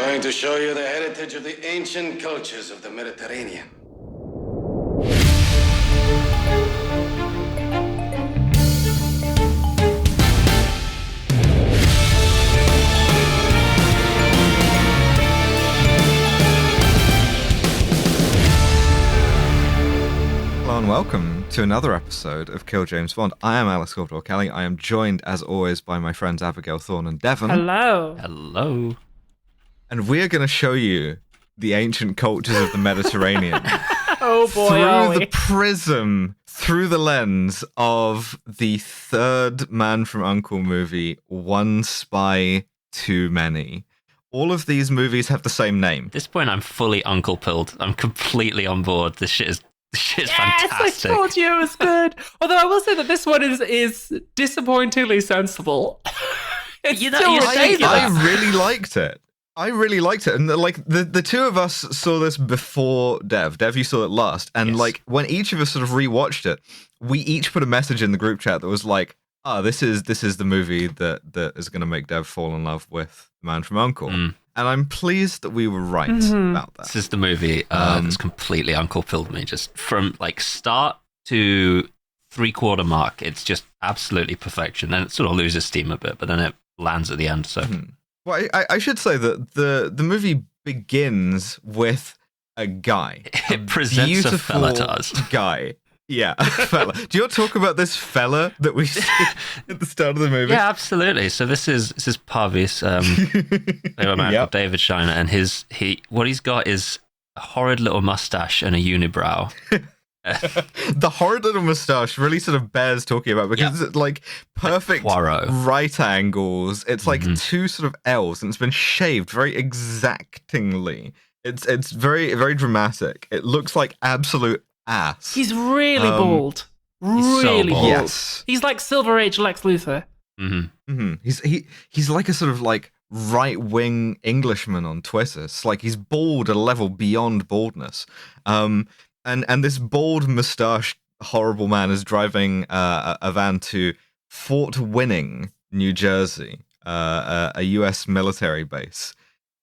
going to show you the heritage of the ancient cultures of the Mediterranean. Hello and welcome to another episode of Kill James Bond. I am Alice Caldwell-Kelly. I am joined, as always, by my friends Abigail Thorne and Devon. Hello. Hello. And we are going to show you the ancient cultures of the Mediterranean Oh boy, through the prism, through the lens of the third Man from U.N.C.L.E. movie, One Spy Too Many. All of these movies have the same name. At this point, I'm fully uncle-pilled. I'm completely on board. This shit is Yes, fantastic. I told you it was good. Although I will say that this one is disappointingly sensible. It's You know, still you say ridiculous. I really liked it. And like the two of us saw this before Dev. Dev, you saw it last. And Yes. like when each of us sort of rewatched it, we each put a message in the group chat that was like, this is the movie that is going to make Dev fall in love with the Man from U.N.C.L.E. Mm. And I'm pleased that we were right about that. This is the movie that's completely uncle-pilled me. Just from like start to three-quarter mark, it's just absolutely perfection. And it sort of loses steam a bit, but then it lands at the end. So Well, I should say that the movie begins with a guy. it presents a fella to us. Guy. Yeah, a fella. Do you want to talk about this fella that we see at the start of the movie? Yeah, absolutely. So this is Parvis, a man called David Shiner, and what he's got is a horrid little mustache and a unibrow. The horrid little mustache really sort of bears talking about because it's like perfect Poirot. right angles. It's like two sort of L's, and it's been shaved very exactingly. It's very, very dramatic. It looks like absolute ass. He's really bald. so Really bald. bald. Yes. He's like Silver Age Lex Luthor. He's like a sort of like right-wing Englishman on Twitter. It's like he's bald at a level beyond baldness. And this bald mustached horrible man is driving a van to Fort Winning, New Jersey, a US military base.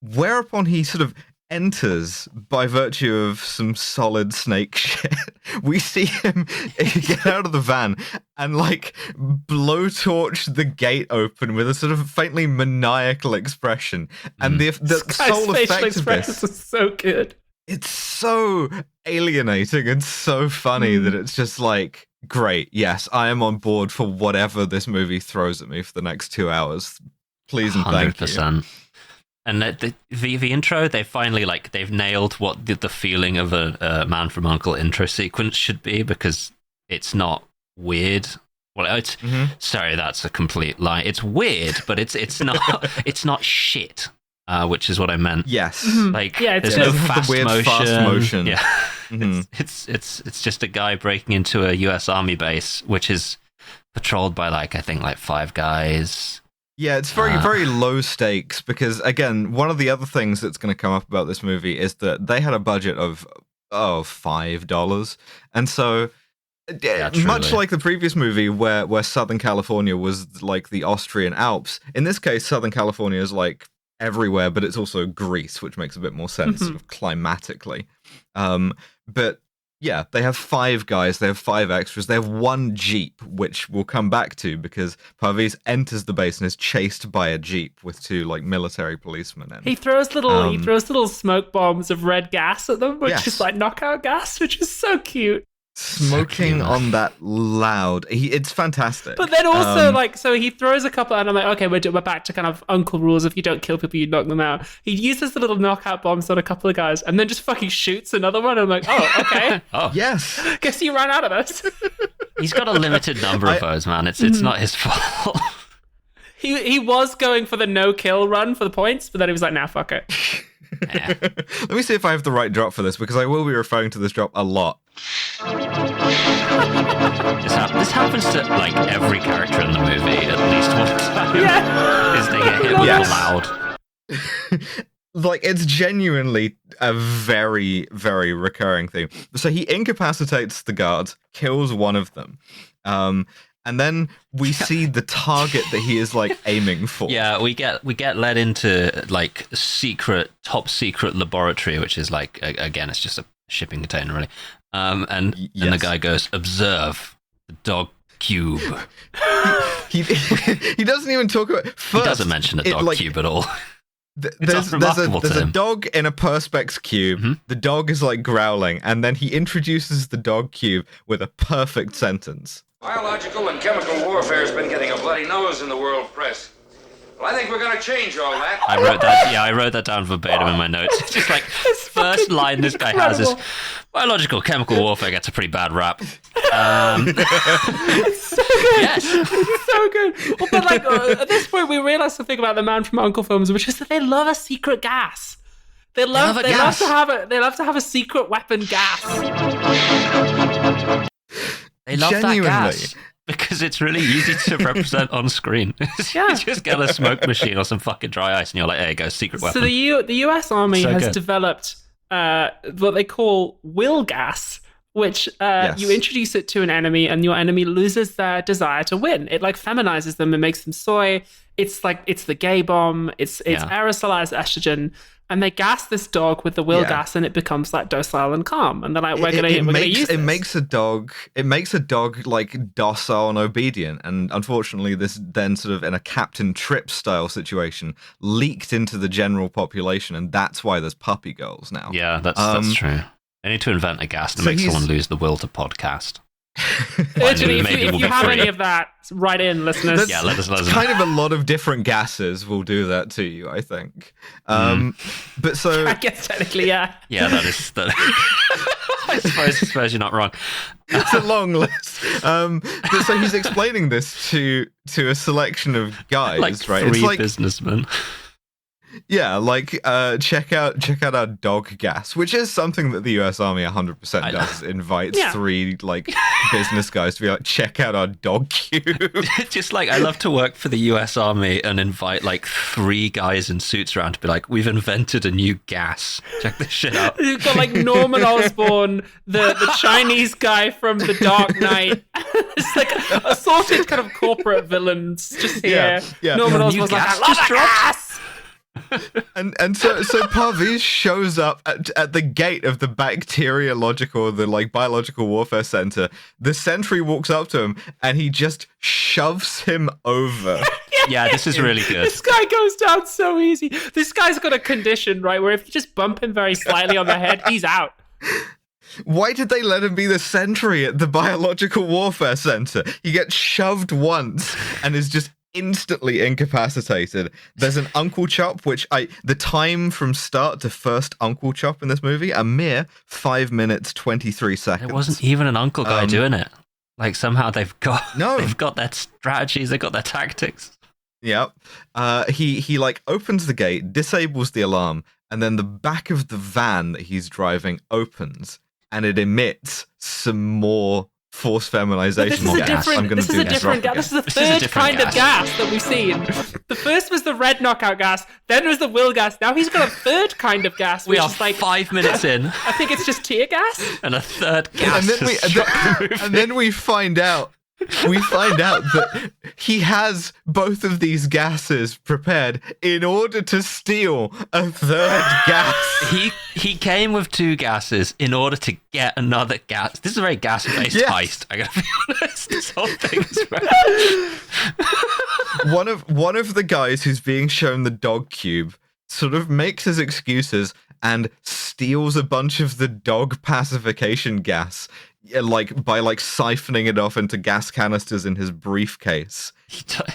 Whereupon he sort of enters by virtue of some solid snake shit. We see him get out of the van and like blowtorch the gate open with a sort of faintly maniacal expression. And the This guy's sole facial effect of expressions this, are so good. it's so alienating and so funny that it's just like, great, yes, I am on board for whatever this movie throws at me for the next 2 hours. Please and thank you. 100%. And the intro, they finally they've nailed what the feeling of a Man from U.N.C.L.E. intro sequence should be, because it's not weird. Well, it's sorry, that's a complete lie. It's weird, but it's not it's not shit, which is what I meant. Yes. Like it's there's no the fast weird motion. fast motion. Yeah, it's just a guy breaking into a U.S. Army base, which is patrolled by I think five guys. Yeah, it's very, very low stakes because, again, one of the other things that's going to come up about this movie is that they had a budget of, $5. And so, much like the previous movie where Southern California was like the Austrian Alps, in this case, Southern California is like everywhere, but it's also Greece, which makes a bit more sense sort of climatically. But yeah, they have 5 guys, they have 5 extras, they have 1 Jeep, which we'll come back to because Parviz enters the base and is chased by a Jeep with 2 military policemen in. He throws little smoke bombs of red gas at them, which is like knockout gas, which is so cute. Smoking on that loud. It's fantastic. But then also, so he throws a couple, and I'm like, okay, we're back to kind of uncle rules. If you don't kill people, you knock them out. He uses the little knockout bombs on a couple of guys, and then just fucking shoots another one. And I'm like, oh, okay. Yes. Guess you ran out of those. He's got a limited number of those, man. It's not his fault. He was going for the no-kill run for the points, but then he was like, nah, fuck it. Yeah. Let me see if I have the right drop for this because I will be referring to this drop a lot. This happens to every character in the movie at least one time. Yeah. Is they get hit with loud. It's genuinely a very, very recurring thing. So he incapacitates the guards, kills one of them, and then we see the target that he is like aiming for. Yeah, we get led into like top secret laboratory, which is like again, it's just a shipping container, really. And the guy goes, "Observe the dog cube." He doesn't even talk about. First, he doesn't mention a dog cube at all. There's a dog in a perspex cube. Mm-hmm. The dog is like growling, and then he introduces the dog cube with a perfect sentence. Biological and chemical warfare has been getting a bloody nose in the world press. Well, I think we're going to change all that. I wrote that down verbatim in my notes. It's just like first line this guy has is biological chemical warfare gets a pretty bad rap. It's so good. Yes. It's so good. Well, but like at this point, we realize something about the Man from U.N.C.L.E. films, which is that they love a secret gas. They love to have a secret weapon gas. They love that gas. Because it's really easy to represent on screen. You just get a smoke machine or some fucking dry ice and you're like, hey, go, secret weapon. So the US Army has developed what they call will gas, which you introduce it to an enemy and your enemy loses their desire to win. It like feminizes them and makes them soy. It's the gay bomb. It's aerosolized estrogen. And they gas this dog with the will gas, and it becomes like docile and calm. And they're like, we're gonna use this. It makes a dog like docile and obedient. And unfortunately, this then sort of in a Captain Tripp style situation leaked into the general population, and that's why there's puppy girls now. Yeah, that's true. They need to invent a gas to make someone lose the will to podcast. Literally, if you have any of that, write in, listeners. Let us know. Kind of a lot of different gases will do that to you, I think. But so I guess technically, yeah. Yeah, that is. I suppose you're not wrong. It's a long list. But so he's explaining this to a selection of guys, like right? Three it's like businessmen. Yeah, like check out our dog gas, which is something that the US Army 100% does. Invites three like business guys to be like, check out our dog cube. Just like I love to work for the US Army and invite like three guys in suits around to be like, we've invented a new gas. Check this shit out. You've got like Norman Osborn, the Chinese guy from The Dark Knight. It's like assorted kind of corporate villains just here. Yeah. Norman Osborn's like, I love gas. and so Parviz shows up at the gate of the biological warfare center. The sentry walks up to him and he just shoves him over. Yeah, this is really good. This guy goes down so easy. This guy's got a condition, right, where if you just bump him very slightly on the head, he's out. Why did they let him be the sentry at the biological warfare center? He gets shoved once and is just instantly incapacitated. There's an uncle chop, which the time from start to first uncle chop in this movie, a mere 5 minutes 23 seconds. It wasn't even an uncle guy doing it. Like somehow they've got their strategies, they've got their tactics. Yep. He like opens the gate, disables the alarm, and then the back of the van that he's driving opens, and it emits some more forced feminization gas. This is a different gas. This is the third kind of gas that we've seen. The first was the red knockout gas, then was the will gas. Now he's got a third kind of gas. We are is like 5 minutes in. I think it's just tear gas. And a third gas. And then we find out that he has both of these gases prepared in order to steal a third gas. He came with two gases in order to get another gas. This is a very gas-based heist, I gotta be honest. This whole thing is one of the guys who's being shown the dog cube sort of makes his excuses and steals a bunch of the dog pacification gas, like by like siphoning it off into gas canisters in his briefcase.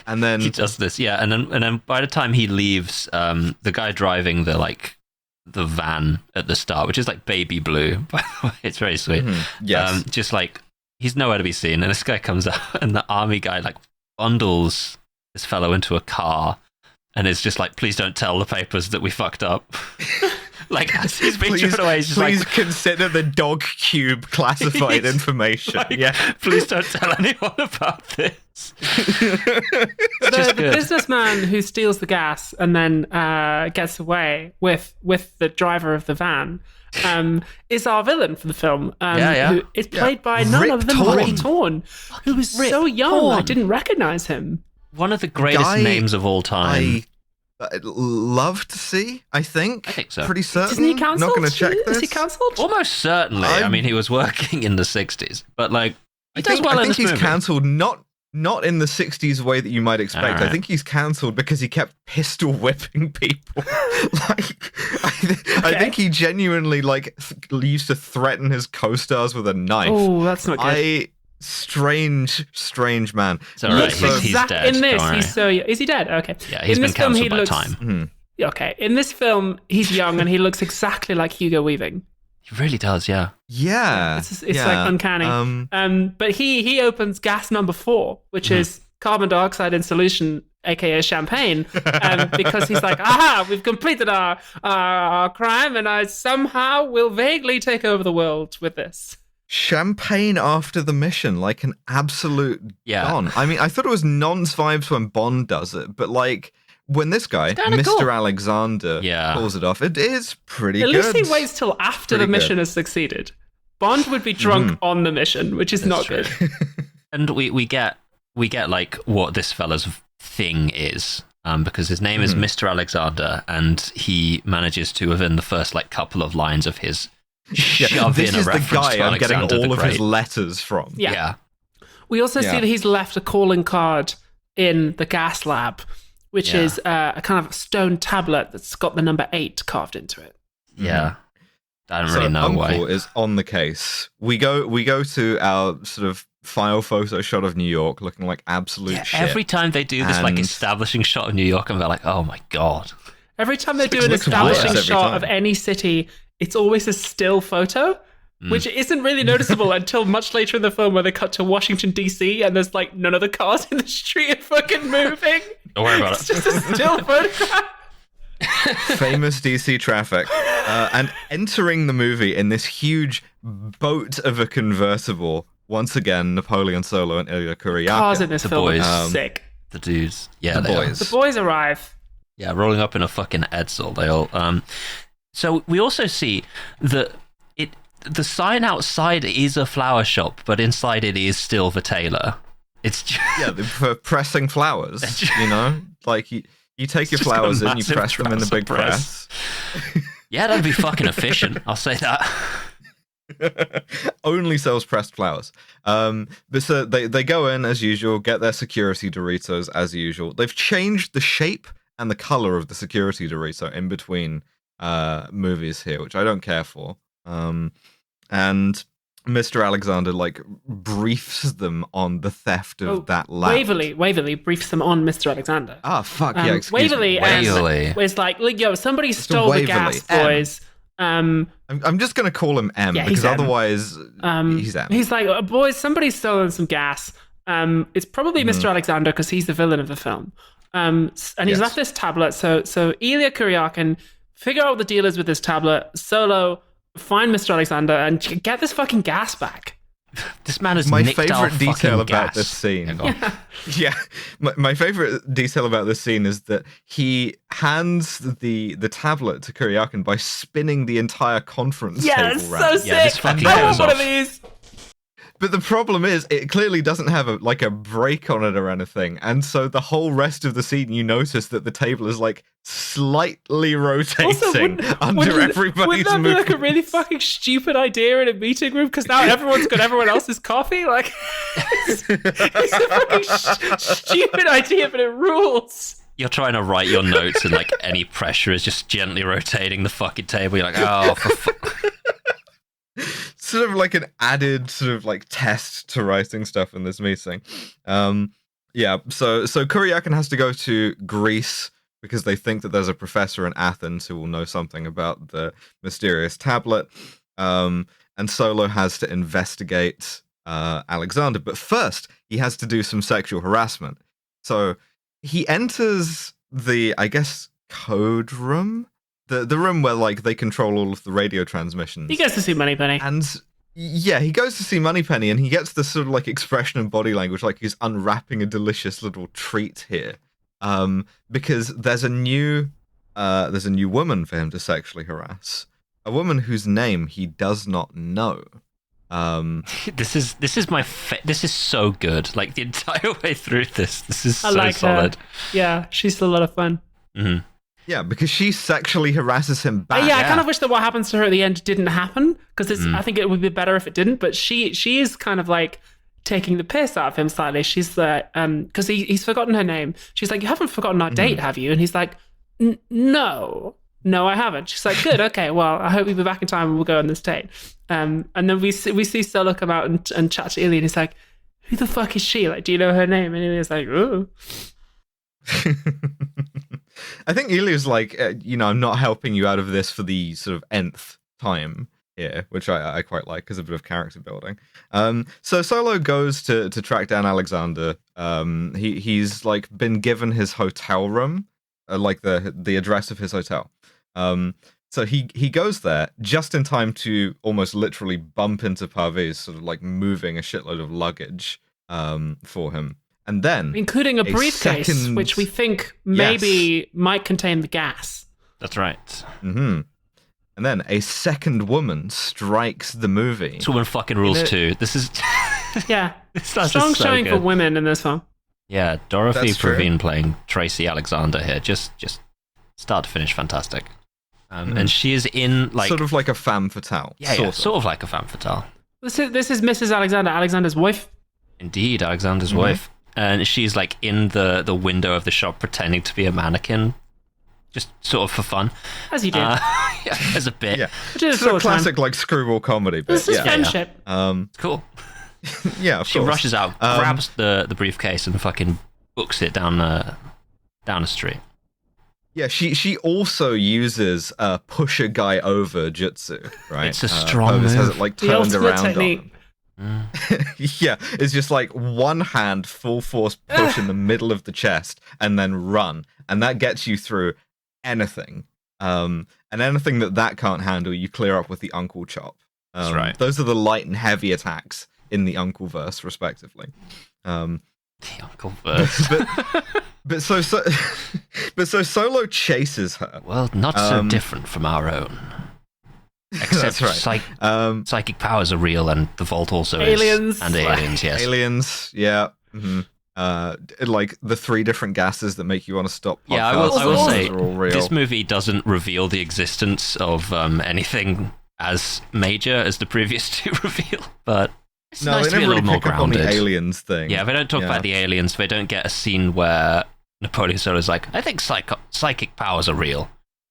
And then he does this, and then by the time he leaves, the guy driving the van at the start, which is like baby blue, by the way, it's very sweet. Mm-hmm. Yes, just like he's nowhere to be seen, and this guy comes out, and the army guy like bundles this fellow into a car, and is just like, please don't tell the papers that we fucked up. Like, as he's being driven away, he's just please consider the dog cube classified information. Like, please don't tell anyone about this. The businessman who steals the gas and then gets away with the driver of the van is our villain for the film. Who is played by none other than Rip Torn, who was so young I didn't recognize him. One of the greatest names of all time. I'd love to see, I think so. Pretty certain. Isn't he cancelled? Not going to check this. Is he cancelled? Almost certainly. I mean, he was working in the 60s, but like, he does well in this movie. I think he's cancelled not in the 60s way that you might expect. Right. I think he's cancelled because he kept pistol whipping people. I think he genuinely used to threaten his co-stars with a knife. Oh, that's not good. Strange man. It's all right. He's dead. In this, he's so young. Is he dead? Okay. Yeah, he's been cancelled by time. Mm-hmm. Okay. In this film, he's young and he looks exactly like Hugo Weaving. He really does, yeah. Yeah. It's like uncanny. But he opens gas number 4, which is carbon dioxide in solution, aka champagne, because he's like, aha, we've completed our crime, and I somehow will vaguely take over the world with this. Champagne after the mission, like an absolute Don. I mean, I thought it was nonce vibes when Bond does it, but like when this guy, Mr. Cool. Alexander, pulls it off, it is pretty good. At least he waits till after the mission has succeeded. Bond would be drunk on the mission, which is not good. And we get like what this fella's thing is, because his name is Mr. Alexander, and he manages to, within the first like couple of lines of his shove this in a is the reference guy to I'm getting Alexander all the of Great. his letters from. Yeah. We also see that he's left a calling card in the gas lab, which is a kind of stone tablet that's got the number 8 carved into it. Yeah. I don't really know Uncle why. is on the case. We go to our sort of file photo shot of New York, looking like absolute shit. Every time they do this like establishing shot of New York, I'm like, oh my god. Every time they do an establishing shot of any city, it's always a still photo, which isn't really noticeable until much later in the film, where they cut to Washington, D.C., and there's like none of the cars in the street are fucking moving. Don't worry about It's just a still photograph. Famous DC traffic. And entering the movie in this huge boat of a convertible, once again, Napoleon Solo and Ilya Kuryakin. Cars in this The film boys. are sick. The dudes. Yeah, the boys. The boys arrive. Yeah, rolling up in a fucking Edsel. They all. So we also see that the sign outside is a flower shop, but inside it is still the tailor. It's just, for pressing flowers. You know, like you take your flowers in, you press them in the big press. Yeah, that'd be fucking efficient. I'll say that. Only sells pressed flowers. But so they go in as usual, get their security Doritos as usual. They've changed the shape and the color of the security Dorito in between movies here, which I don't care for. And Mr. Alexander like briefs them on the theft of that lab. Waverly briefs them on Mr. Alexander. Ah, fuck yeah! Excuse Waverly was like, yo, somebody stole the gas, boys. I'm just gonna call him M because otherwise he's M. He's like, boys, somebody's stolen some gas. It's probably Mr. Alexander because he's the villain of the film. And he's left this tablet. So Ilya Kuryakin, figure out what the deal is with this tablet. Solo, find Mr. Alexander and get this fucking gas back. This man is my nicked favorite our detail fucking about gas. this scene. My favorite detail about this scene is that he hands the tablet to Kuryakin by spinning the entire conference table it's round. so sick. Yeah, this fucking I want goes one off. of these. But the problem is, it clearly doesn't have a break on it or anything, and so the whole rest of the scene, you notice that the table is like slightly rotating under everybody's Wouldn't that be movement. like a really fucking stupid idea in a meeting room? Because now everyone's got everyone else's coffee. Like, it's a fucking stupid idea, but it rules. You're trying to write your notes, and like any pressure is just gently rotating the fucking table. You're like, oh, for fuck. Sort of like an added sort of like test to writing stuff in this meeting. So Kuryakin has to go to Greece because they think that there's a professor in Athens who will know something about the mysterious tablet. And Solo has to investigate Alexander. But first, he has to do some sexual harassment. So he enters the, I guess, code room? The room where like they control all of the radio transmissions. He gets to see Moneypenny. And Yeah, he goes to see Moneypenny, and he gets this sort of like expression and body language, like he's unwrapping a delicious little treat here, because there's a new woman for him to sexually harass, a woman whose name he does not know. This is this is so good. Like the entire way through this is I so like solid. Her. Yeah, she's a lot of fun. Mm-hmm. Yeah, because she sexually harasses him back. I kind of wish that what happens to her at the end didn't happen, because I think it would be better if it didn't. But she is kind of like taking the piss out of him slightly. She's like, because he's forgotten her name. She's like, "You haven't forgotten our date, have you?" And he's like, "No, I haven't." She's like, "Good, okay. Well, I hope you'll be back in time and we'll go on this date." And then we see Solo come out and chat to Illy, and he's like, "Who the fuck is she? Like, do you know her name?" And Illy's like, "Oh." I think Ilya's like, I'm not helping you out of this for the sort of nth time here, which I quite like as a bit of character building. So Solo goes to track down Alexander. He's like been given his hotel room, like the address of his hotel. So he goes there just in time to almost literally bump into Parvez, sort of like moving a shitload of luggage for him. And then, including a briefcase, which we think maybe might contain the gas. That's right. Mm-hmm. And then a second woman strikes the movie. This woman fucking rules too. This is strong showing for women in this one. Yeah, Dorothy Praveen playing Tracy Alexander here, just start to finish, fantastic. And she is in like sort of like a femme fatale. Yeah, sort of like a femme fatale. This is Mrs. Alexander, Alexander's wife. Indeed, Alexander's wife. And she's like in the window of the shop pretending to be a mannequin, just sort of for fun. As you do. Yeah, as a bit. Yeah. It's a classic like screwball comedy bit. This is friendship. It's cool. Yeah, she rushes out, grabs the briefcase and fucking books it down the street. Yeah, she also uses push a guy over jutsu, right? It's a strong move. Has it like turned around technique. on him. Yeah, it's just like one hand full force push in the middle of the chest and then run, and that gets you through anything. And anything that can't handle, you clear up with the uncle chop. That's right. Those are the light and heavy attacks in the uncle verse, respectively. The uncle verse. but so Solo chases her. Well, not so different from our own. Except that's right. Psychic powers are real, and the vault also aliens. is. And aliens, yes. Aliens, yeah. Mm-hmm. Like the 3 different gases that make you want to stop podcasts. Yeah, I will say, are all real. This movie doesn't reveal the existence of anything as major as the previous 2 reveal, but it's nice to be a little more grounded. On the aliens thing. Yeah, they don't talk about the aliens. They don't get a scene where Napoleon Solo is like, I think psychic powers are real.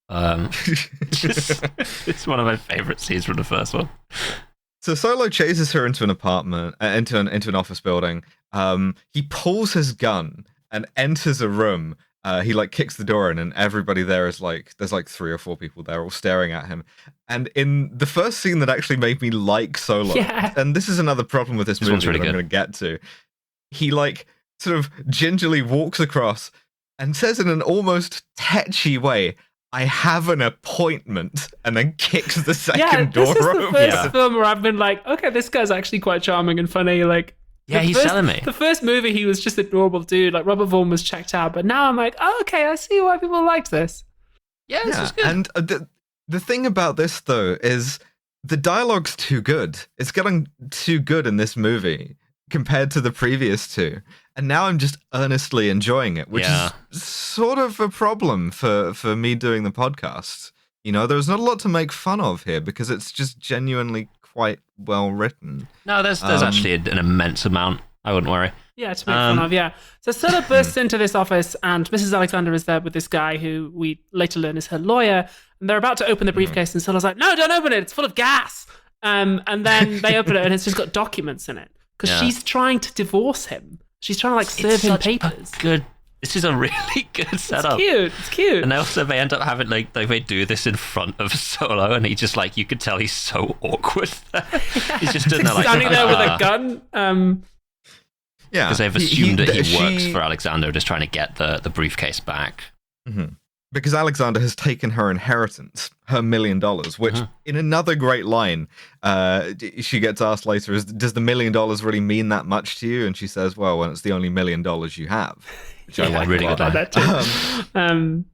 It's one of my favorite scenes from the first one. So Solo chases her into an apartment, into an office building. He pulls his gun and enters a room. He like kicks the door in, and everybody there is like, there's like 3 or 4 people there all staring at him. And in the first scene that actually made me like Solo, and this is another problem with this movie that I'm going to get to, he like sort of gingerly walks across and says in an almost tetchy way, I have an appointment, and then kicks the second door this is open. the first film where I've been like, okay, this guy's actually quite charming and funny. Like, he's selling me. The first movie, he was just a normal dude. Like, Robert Vaughn was checked out, but now I'm like, oh, okay, I see why people liked this. Yeah, this is good. And the thing about this, though, is the dialogue's too good. It's getting too good in this movie compared to the previous 2. And now I'm just earnestly enjoying it, which is sort of a problem for me doing the podcast. You know, there's not a lot to make fun of here because it's just genuinely quite well written. No, there's actually an immense amount. I wouldn't worry. Yeah, to make fun of, yeah. So Solo bursts into this office, and Mrs. Alexander is there with this guy who we later learn is her lawyer. And they're about to open the briefcase, and Solo's like, no, don't open it. It's full of gas. And then they open it, and it's just got documents in it. Because she's trying to divorce him. She's trying to like serve him papers. This is a really good setup. It's cute. And also they end up having like they do this in front of Solo, and he just like, you could tell he's so awkward. He's just doing that like standing there with a gun. Because they've assumed that he works for Alexander, just trying to get the briefcase back. Mm-hmm. because Alexander has taken her inheritance, her $1 million, which in another great line, she gets asked later, does the $1 million really mean that much to you? And she says, well, when it's the only $1 million you have, which I like really a lot. good that too.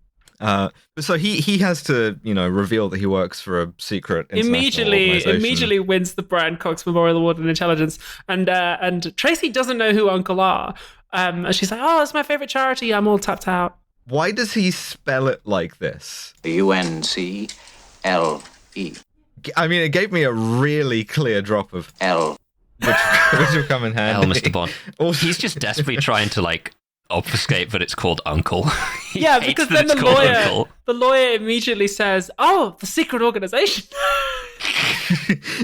So he has to, reveal that he works for a secret international organization. Immediately wins the Brian Cox Memorial Award in Intelligence, and Tracy doesn't know who Uncle are. And she's like, "Oh, it's my favorite charity. I'm all tapped out." Why does he spell it like this? UNCLE. I mean, it gave me a really clear drop of L, which will come in handy. Mr. Bond. Also, he's just desperately trying to obfuscate that it's called Uncle. Yeah, because then the lawyer immediately says, "Oh, the secret organization."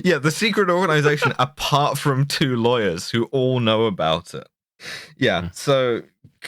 Yeah, the secret organization, apart from 2 lawyers who all know about it. Yeah, so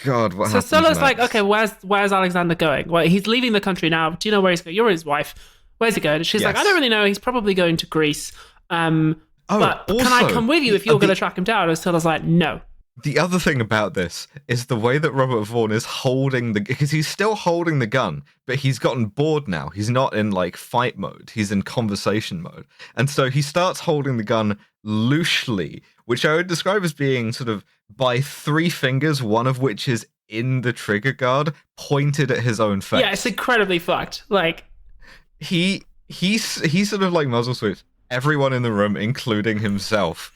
God, what happens? So Solo's like, okay, where's Alexander going? Well, he's leaving the country now. Do you know where he's going? You're his wife. Where's he going? And she's like, I don't really know. He's probably going to Greece. But also, can I come with you if you're going to track him down? And Solo's like, no. The other thing about this is the way that Robert Vaughn is holding because he's still holding the gun, but he's gotten bored now. He's not in fight mode. He's in conversation mode. And so he starts holding the gun loosely, which I would describe as being sort of by 3 fingers, one of which is in the trigger guard, pointed at his own face. Yeah, it's incredibly fucked. He sort of muzzle sweeps everyone in the room, including himself.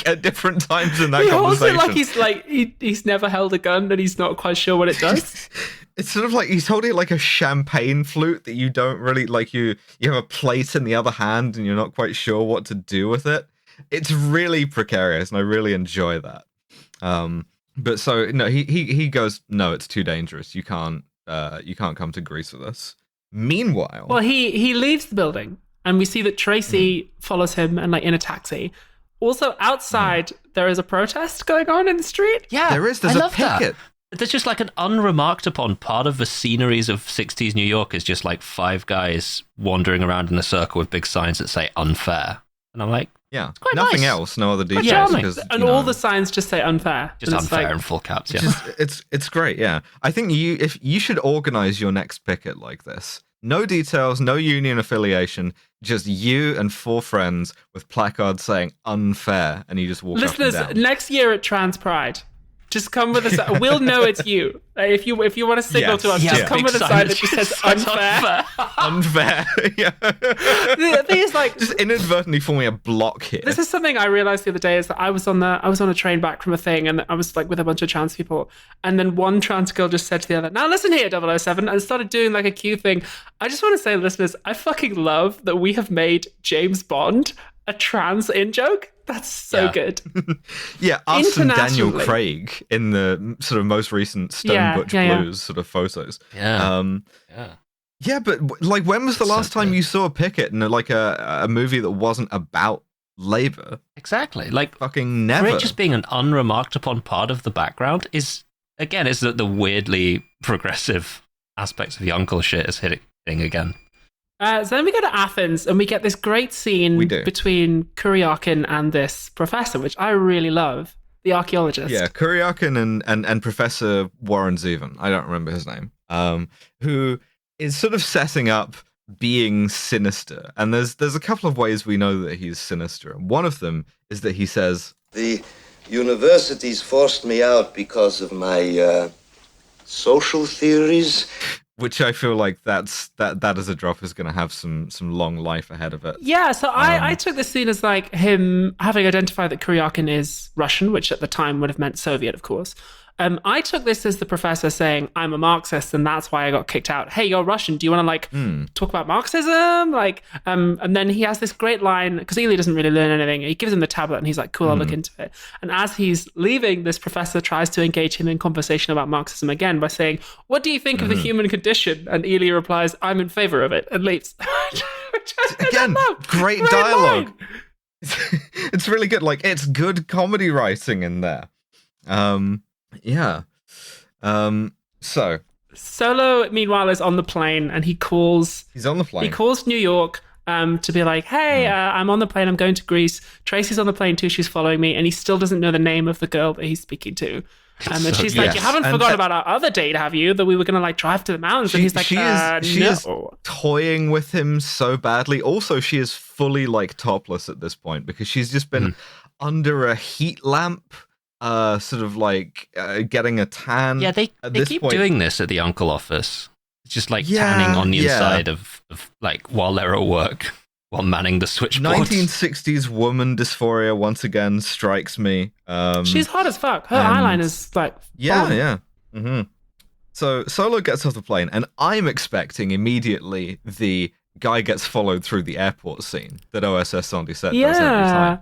At different times in that conversation. He holds it he's never held a gun and he's not quite sure what it does. It's sort of like he's holding it like a champagne flute that you don't really you have a plate in the other hand and you're not quite sure what to do with it. It's really precarious and I really enjoy that. But so no, he goes, no, it's too dangerous. You can't come to Greece with us. Meanwhile, well, he leaves the building and we see that Tracy follows him and in a taxi. Also, outside, there is a protest going on in the street. Yeah, there is. There's a picket. There's just an unremarked upon part of the sceneries of 60s New York is just 5 guys wandering around in a circle with big signs that say unfair. And I'm like, yeah, it's quite nothing nice. Else, no other details. Yeah, all the signs just say unfair. Just unfair in full caps, yeah. It's great, yeah. I think you should organize your next picket like this. No details, no union affiliation, just you and 4 friends with placards saying unfair, and you just walk up and down. Next year at Trans Pride, just come with a we'll know it's you. If you want to signal to us, just come with a sign that just says unfair. Unfair. Yeah. The thing is, just inadvertently forming a block here. This is something I realized the other day, is that I was on a train back from a thing, and I was with a bunch of trans people, and then one trans girl just said to the other, "Now listen here, 007," and started doing a cue thing. I just want to say, listeners, I fucking love that we have made James Bond a trans in-joke. That's so good. Yeah, us and Daniel Craig in the sort of most recent Stone Butch Blues sort of photos. Yeah. Yeah, but when was the last time you saw a picket in a movie that wasn't about labor? Exactly. Fucking never. It just being an unremarked upon part of the background is the weirdly progressive aspects of the uncle shit is hitting again. So then we go to Athens and we get this great scene between Kuryakin and this professor, which I really love, the archaeologist. Yeah, Kuryakin and Professor Warren Zevon, I don't remember his name, who is sort of setting up being sinister. And there's a couple of ways we know that he's sinister. And one of them is that he says, the universities forced me out because of my social theories. Which I feel like that as a drop is going to have some long life ahead of it. Yeah, so I took this scene as him having identified that Kuryakin is Russian, which at the time would have meant Soviet, of course. I took this as the professor saying, I'm a Marxist, and that's why I got kicked out. Hey, you're Russian. Do you want to talk about Marxism? And then he has this great line, because Ely doesn't really learn anything. He gives him the tablet and he's like, cool, I'll look into it. And as he's leaving, this professor tries to engage him in conversation about Marxism again by saying, what do you think of the human condition? And Ely replies, I'm in favor of it, and leaves. Again, great dialogue. It's really good. It's good comedy writing in there. Yeah. So Solo, meanwhile, is on the plane and he's on the plane. He calls New York to be like, hey, I'm on the plane. I'm going to Greece. Tracy's on the plane too. She's following me. And he still doesn't know the name of the girl that he's speaking to. And then she's like, you haven't forgotten about our other date, have you? That we were going to like drive to the mountains. And he's like, she is toying with him so badly. Also, she is fully like topless at this point because she's just been under a heat lamp, sort of like getting a tan. Yeah, they keep doing this at the uncle office. It's just like tanning on the inside of like while they're at work. While manning the switchboard. 1960s woman dysphoria once again strikes me. She's hot as fuck. Her eyeliner's like... Yeah. Mm-hmm. So Solo gets off the plane, and I'm expecting immediately the guy gets followed through the airport scene that OSS 77 does every time.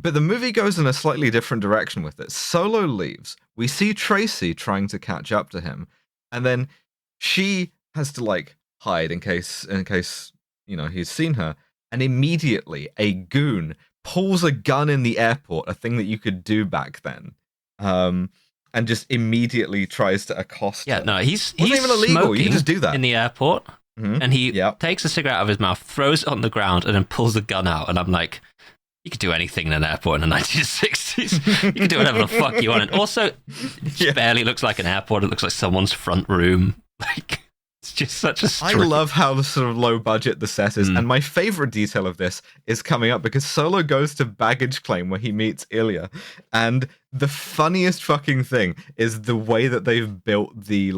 But the movie goes in a slightly different direction with it. Solo leaves. We see Tracy trying to catch up to him, and then she has to like hide in case he's seen her. And immediately, a goon pulls a gun in the airport, a thing that you could do back then, and just immediately tries to accost her. Yeah, no, he's even illegal. You can just do that in the airport, and he takes a cigarette out of his mouth, throws it on the ground, and then pulls the gun out. And I'm like, you could do anything in an airport in the 1960s. You can do whatever the fuck you want. And also, it barely looks like an airport. It looks like someone's front room. Like... It's just such a I love how sort of low budget the set is, and my favorite detail of this is coming up because Solo goes to baggage claim where he meets Ilya, and the funniest fucking thing is the way that they've built the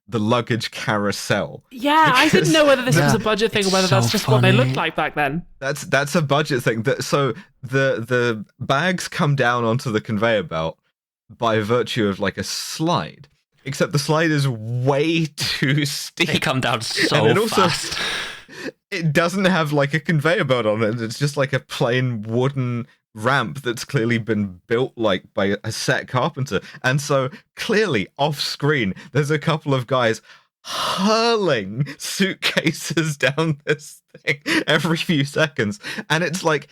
luggage carousel. Yeah, I didn't know whether this was a budget thing or whether that's just what they looked like back then. That's a budget thing. So the bags come down onto the conveyor belt by virtue of like a slide. Except the slide is way too steep. They come down so fast. It doesn't have like a conveyor belt on it. It's just like a plain wooden ramp that's clearly been built like by a set carpenter. And so clearly off screen, there's a couple of guys hurling suitcases down this thing every few seconds. And it's like...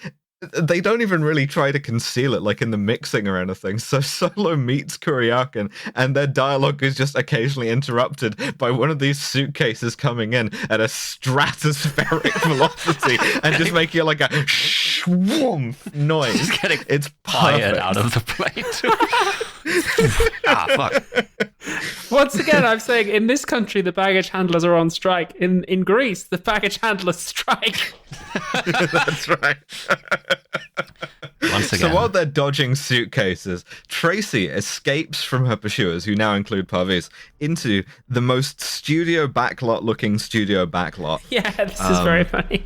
They don't even really try to conceal it, like in the mixing or anything. So Solo meets Kuryakin, and their dialogue is just occasionally interrupted by one of these suitcases coming in at a stratospheric velocity and just making like a shwoomp noise. Just getting it's fired out of the plane. Fuck. Once again, I'm saying in this country, the baggage handlers are on strike. In Greece, the baggage handlers strike. That's right. Once again. So while they're dodging suitcases, Tracy escapes from her pursuers, who now include Parviz, into the most studio backlot-looking studio backlot. Yeah, this is very funny.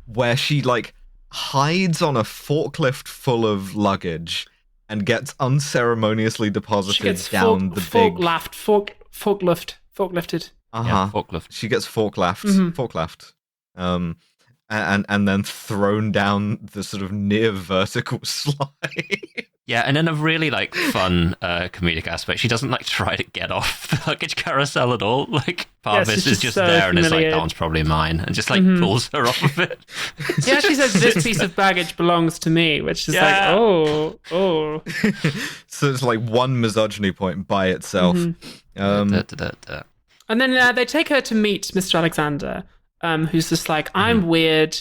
Where she, like, hides on a forklift full of luggage and gets unceremoniously deposited down the big... forklifted. Uh-huh. Yeah, forklift. She gets forklift. And then thrown down the sort of near vertical slide. Yeah, and in a really like fun comedic aspect, she doesn't like try to get off the luggage carousel at all. Like Parvis is just so there and is like, that one's probably mine, and just like pulls her off of it. Yeah, she says this piece of baggage belongs to me, which is like, oh. So it's like one misogyny point by itself. And then they take her to meet Mr. Alexander. Who's just like, I'm weird,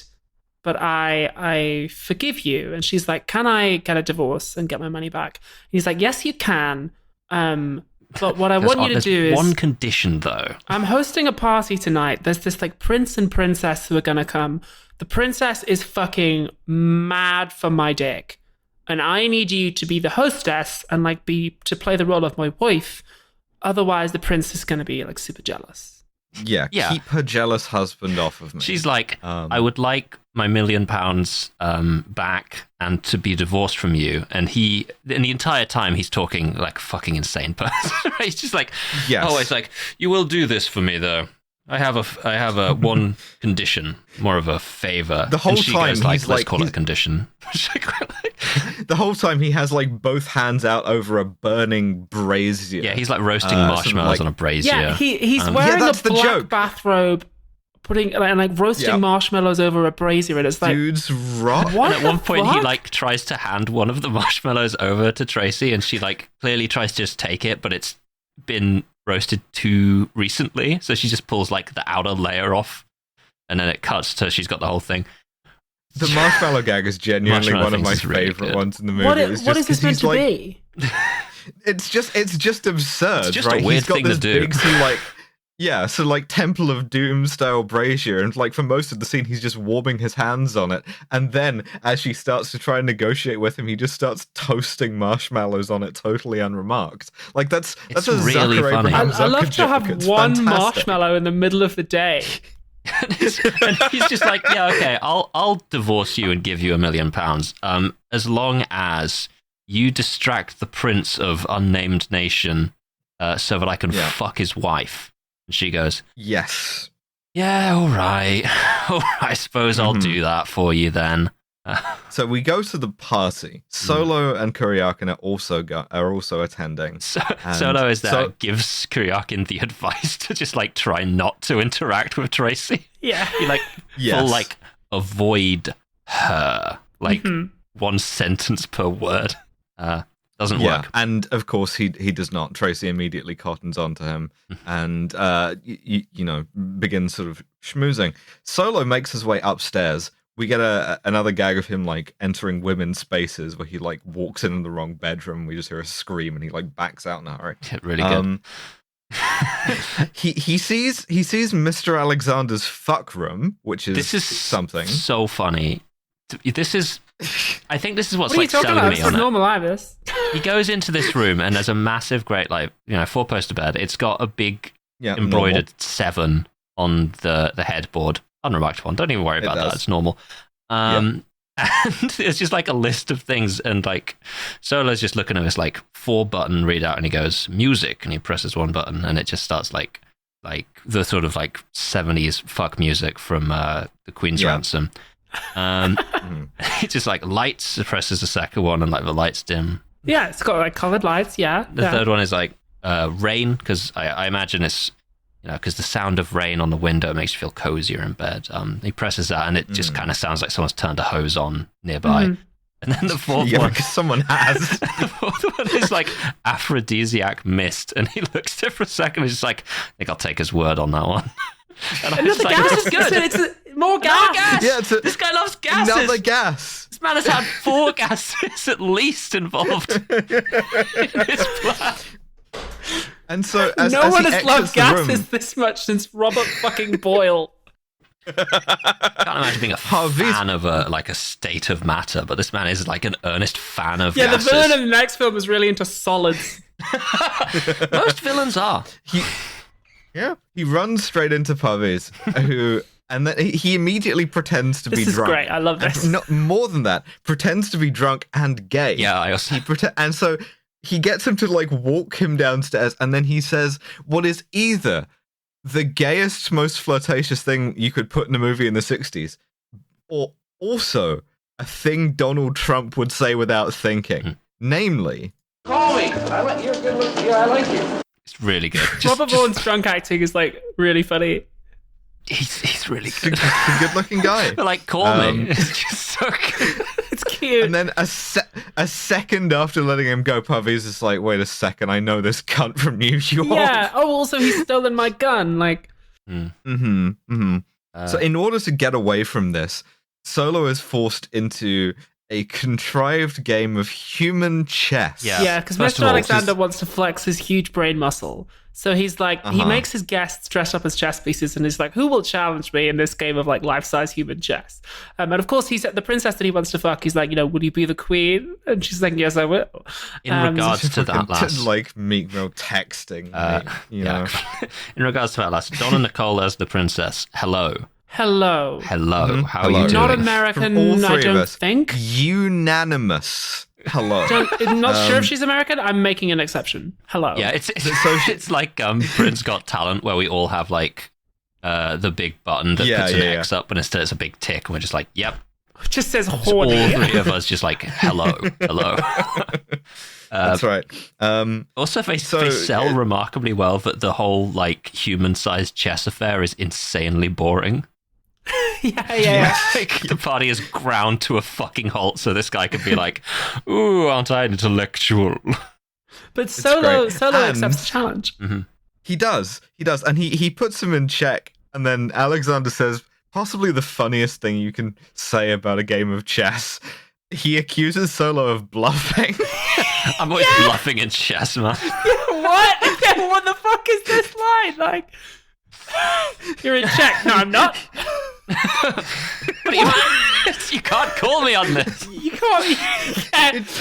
but I forgive you. And she's like, can I get a divorce and get my money back? And he's like, yes, you can. But what I want you to do is... one condition, though. I'm hosting a party tonight. There's this like prince and princess who are going to come. The princess is fucking mad for my dick. And I need you to be the hostess and like to play the role of my wife. Otherwise, the prince is going to be like super jealous. Yeah, keep her jealous husband off of me. She's like, I would like my £1 million back and to be divorced from you. And the entire time he's talking like a fucking insane person. He's just like, always like, you will do this for me though. I have a one condition, more of a favor. The whole time goes, like, let's call it a condition. The whole time he has like both hands out over a burning brazier. Yeah, he's like roasting marshmallows on a brazier. Yeah, he's wearing a black bathrobe, putting and like roasting marshmallows over a brazier, and it's like, dude's rock. What and at one point he like tries to hand one of the marshmallows over to Tracy, and she like clearly tries to just take it, but it's been roasted too recently, so she just pulls like the outer layer off, and then it cuts so she's got the whole thing. The marshmallow gag is genuinely one of my favorite ones in the movie. What is this meant to be? It's just absurd. It's just right? a weird He's got thing this to do. Big, so like Temple of Doom style brazier, and like for most of the scene, he's just warming his hands on it. And then, as she starts to try and negotiate with him, he just starts toasting marshmallows on it, totally unremarked. Like that's a really Zucker funny. Abraham I love Zucker to have joke. It's one fantastic. marshmallow in the middle of the day. And he's just like, yeah, okay, I'll divorce you and give you £1 million, as long as you distract the prince of unnamed nation, so that I can fuck his wife. And she goes, yes. Yeah, all right. I suppose I'll do that for you then. So we go to the party. Solo and Kuryakin are also attending. Solo is there, gives Kuryakin the advice to just like try not to interact with Tracy. Yeah. He full like avoid her. Like one sentence per word. Doesn't work. And of course he does not. Tracy immediately cottons onto him and begins sort of schmoozing. Solo makes his way upstairs. We get another gag of him like entering women's spaces where he like walks in the wrong bedroom. We just hear a scream and he like backs out in a hurry. Really good. He sees Mr. Alexander's fuck room, which is something so funny. I think this is what's what like selling me on it. Normal Ibis. He goes into this room and there's a massive, great, like, 4-poster bed. It's got a big embroidered 7 on the headboard. Unremarked one. Don't even worry about that. It's normal. And it's just like a list of things, and like Solo's just looking at this like 4-button readout, and he goes music, and he presses one button, and it just starts like the sort of like 70s fuck music from the Queen's Ransom. It's just like lights. Presses the second one, and like the lights dim. Yeah, it's got like colored lights. Yeah. The third one is like rain, because I imagine it's because the sound of rain on the window makes you feel cozier in bed. He presses that, and it just kind of sounds like someone's turned a hose on nearby. And then the fourth one, because someone has. The fourth one is like aphrodisiac mist, and he looks at it for a second. And he's just like, I think I'll take his word on that one. And I'm just like, gas is good. It's more gas. Yeah, this guy loves gases. Another gas. This man has had 4 gases at least involved in his plan. And so, no one has loved gases this much since Robert fucking Boyle. I can't imagine being a fan of a state of matter, but this man is like an earnest fan of gases. The villain in the next film is really into solids. Most villains are. He runs straight into Parviz, and then he immediately pretends to be drunk. This is great. I love this. And more than that, pretends to be drunk and gay. Yeah, I also. And so he gets him to like walk him downstairs, and then he says what is either the gayest, most flirtatious thing you could put in a movie in the 60s, or also a thing Donald Trump would say without thinking. Namely, call me. You're good looking. Yeah, I like you. It's really good. Robert Vaughn's drunk acting is like really funny. He's really good. He's a good-looking guy. Like, call me. It's just so good. It's cute. And then a second after letting him go, Parviz is like, wait a second, I know this cunt from New York. Yeah. Oh, also, he's stolen my gun. Like. So in order to get away from this, Solo is forced into a contrived game of human chess. Yeah, because Mr. Alexander wants to flex his huge brain muscle. So he's like, he makes his guests dress up as chess pieces, and he's like, who will challenge me in this game of like life-size human chess? And of course, he's the princess that he wants to fuck. He's like, will you be the queen? And she's like, yes, I will. In regards to that last, like Meek Mill texting, you know. In regards to that last, Donna Nicole as the princess. Hello. Hello. How are you doing? Not American, I don't think. Unanimous. Hello. Not sure if she's American. I'm making an exception. Hello. Yeah, it's like Britain's Got Talent, where we all have like the big button that puts an X up, and instead it's a big tick, and we're just like, yep. It just says horny. All 3 of us just like, hello. That's right. Also, they sell remarkably well that the whole like human-sized chess affair is insanely boring. Yeah. Like, the party is ground to a fucking halt, so this guy could be like, "Ooh, aren't I intellectual?" But Solo accepts the challenge. Mm-hmm. He does, and he puts him in check. And then Alexander says, possibly the funniest thing you can say about a game of chess. He accuses Solo of bluffing. I'm always bluffing in chess, man. What? What the fuck is this line? Like, you're in check. No, I'm not. You can't call me on this. You can't.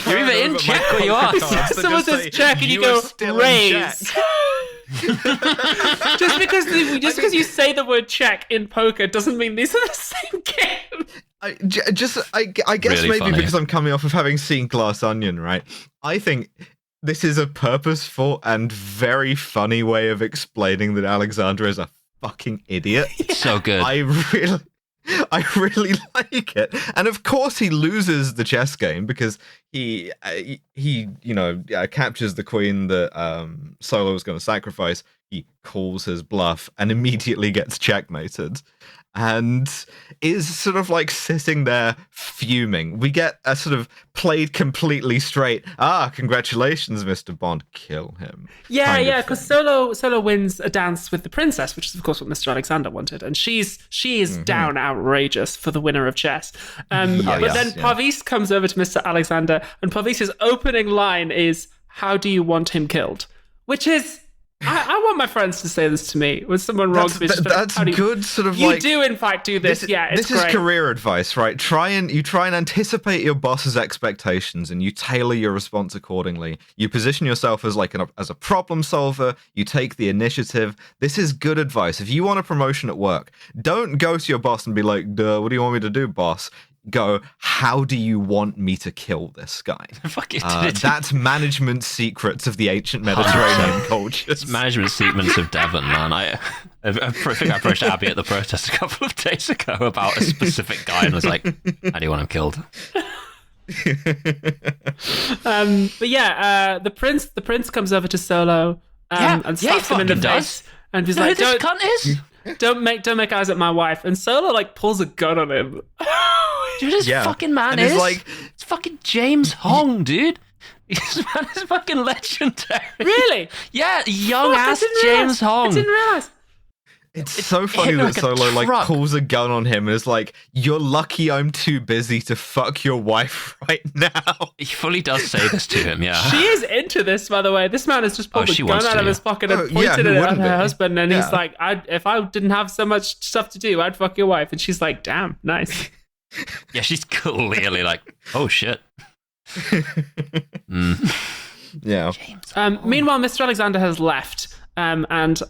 You're either in check or you are. Someone says check and you go raise. Just because you say the word check in poker doesn't mean these are the same game. I guess Really maybe funny. because I'm coming off of having seen Glass Onion, right? I think this is a purposeful and very funny way of explaining that Alexander is a fucking idiot. It's so good. I really like it. And of course he loses the chess game because he captures the queen that Solo was going to sacrifice. He calls his bluff and immediately gets checkmated. And is sort of like sitting there fuming. We get a sort of played completely straight. Congratulations, Mr. Bond. Kill him. Yeah, because Solo wins a dance with the princess, which is of course what Mr. Alexander wanted, and she is down outrageous for the winner of chess. But then Parvis comes over to Mr. Alexander, and Parvis's opening line is, "How do you want him killed?" Which is. I want my friends to say this to me when someone wrongs me. That's good, sort of. You do, in fact, do this. It's this great. is career advice, right? Try and anticipate your boss's expectations, and you tailor your response accordingly. You position yourself as as a problem solver. You take the initiative. This is good advice. If you want a promotion at work, don't go to your boss and be like, "Duh, what do you want me to do, boss?" Go, how do you want me to kill this guy? That's management secrets of the ancient Mediterranean culture. It's management secrets of Devon, man. I think I approached Abby at the protest a couple of days ago about a specific guy and was like, how do you want him killed? But yeah, the prince comes over to Solo and slaps him in the face. And he's like, this cunt is? Don't make eyes at my wife. And Solo like pulls a gun on him. Dude, this fucking man is like, it's fucking James Hong, dude. This man is fucking legendary. Really? Yeah, young ass James Hong. I didn't realize. It's so funny that Solo like pulls a gun on him and is like, "You're lucky I'm too busy to fuck your wife right now." He fully does say this to him, yeah. She is into this, by the way. This man has just pulled a gun out of his pocket and pointed it at her husband, and he's like, if I didn't have so much stuff to do, I'd fuck your wife. And she's like, damn, nice. Yeah, she's clearly like, oh shit. Yeah. Meanwhile, Mr. Alexander has left. And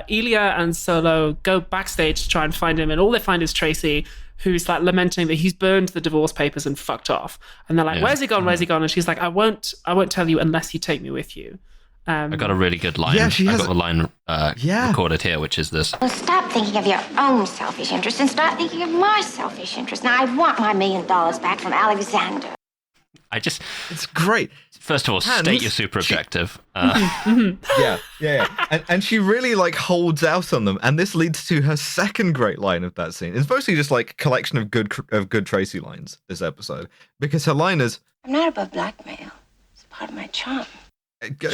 Elia and Solo go backstage to try and find him, and all they find is Tracy, who's like lamenting that he's burned the divorce papers and fucked off. And they're like, "Where's he gone? Where's he gone?" And she's like, "I won't tell you unless you take me with you." I got a really good line. Yeah, I got the line recorded here, which is this. Well, stop thinking of your own selfish interest and start thinking of my selfish interest. Now, I want my $1 million back from Alexander. It's great. First of all, state your super objective. Yeah. And she really like holds out on them, and this leads to her second great line of that scene. It's mostly just like a collection of good Tracy lines this episode, because her line is, I'm not above blackmail. It's part of my charm.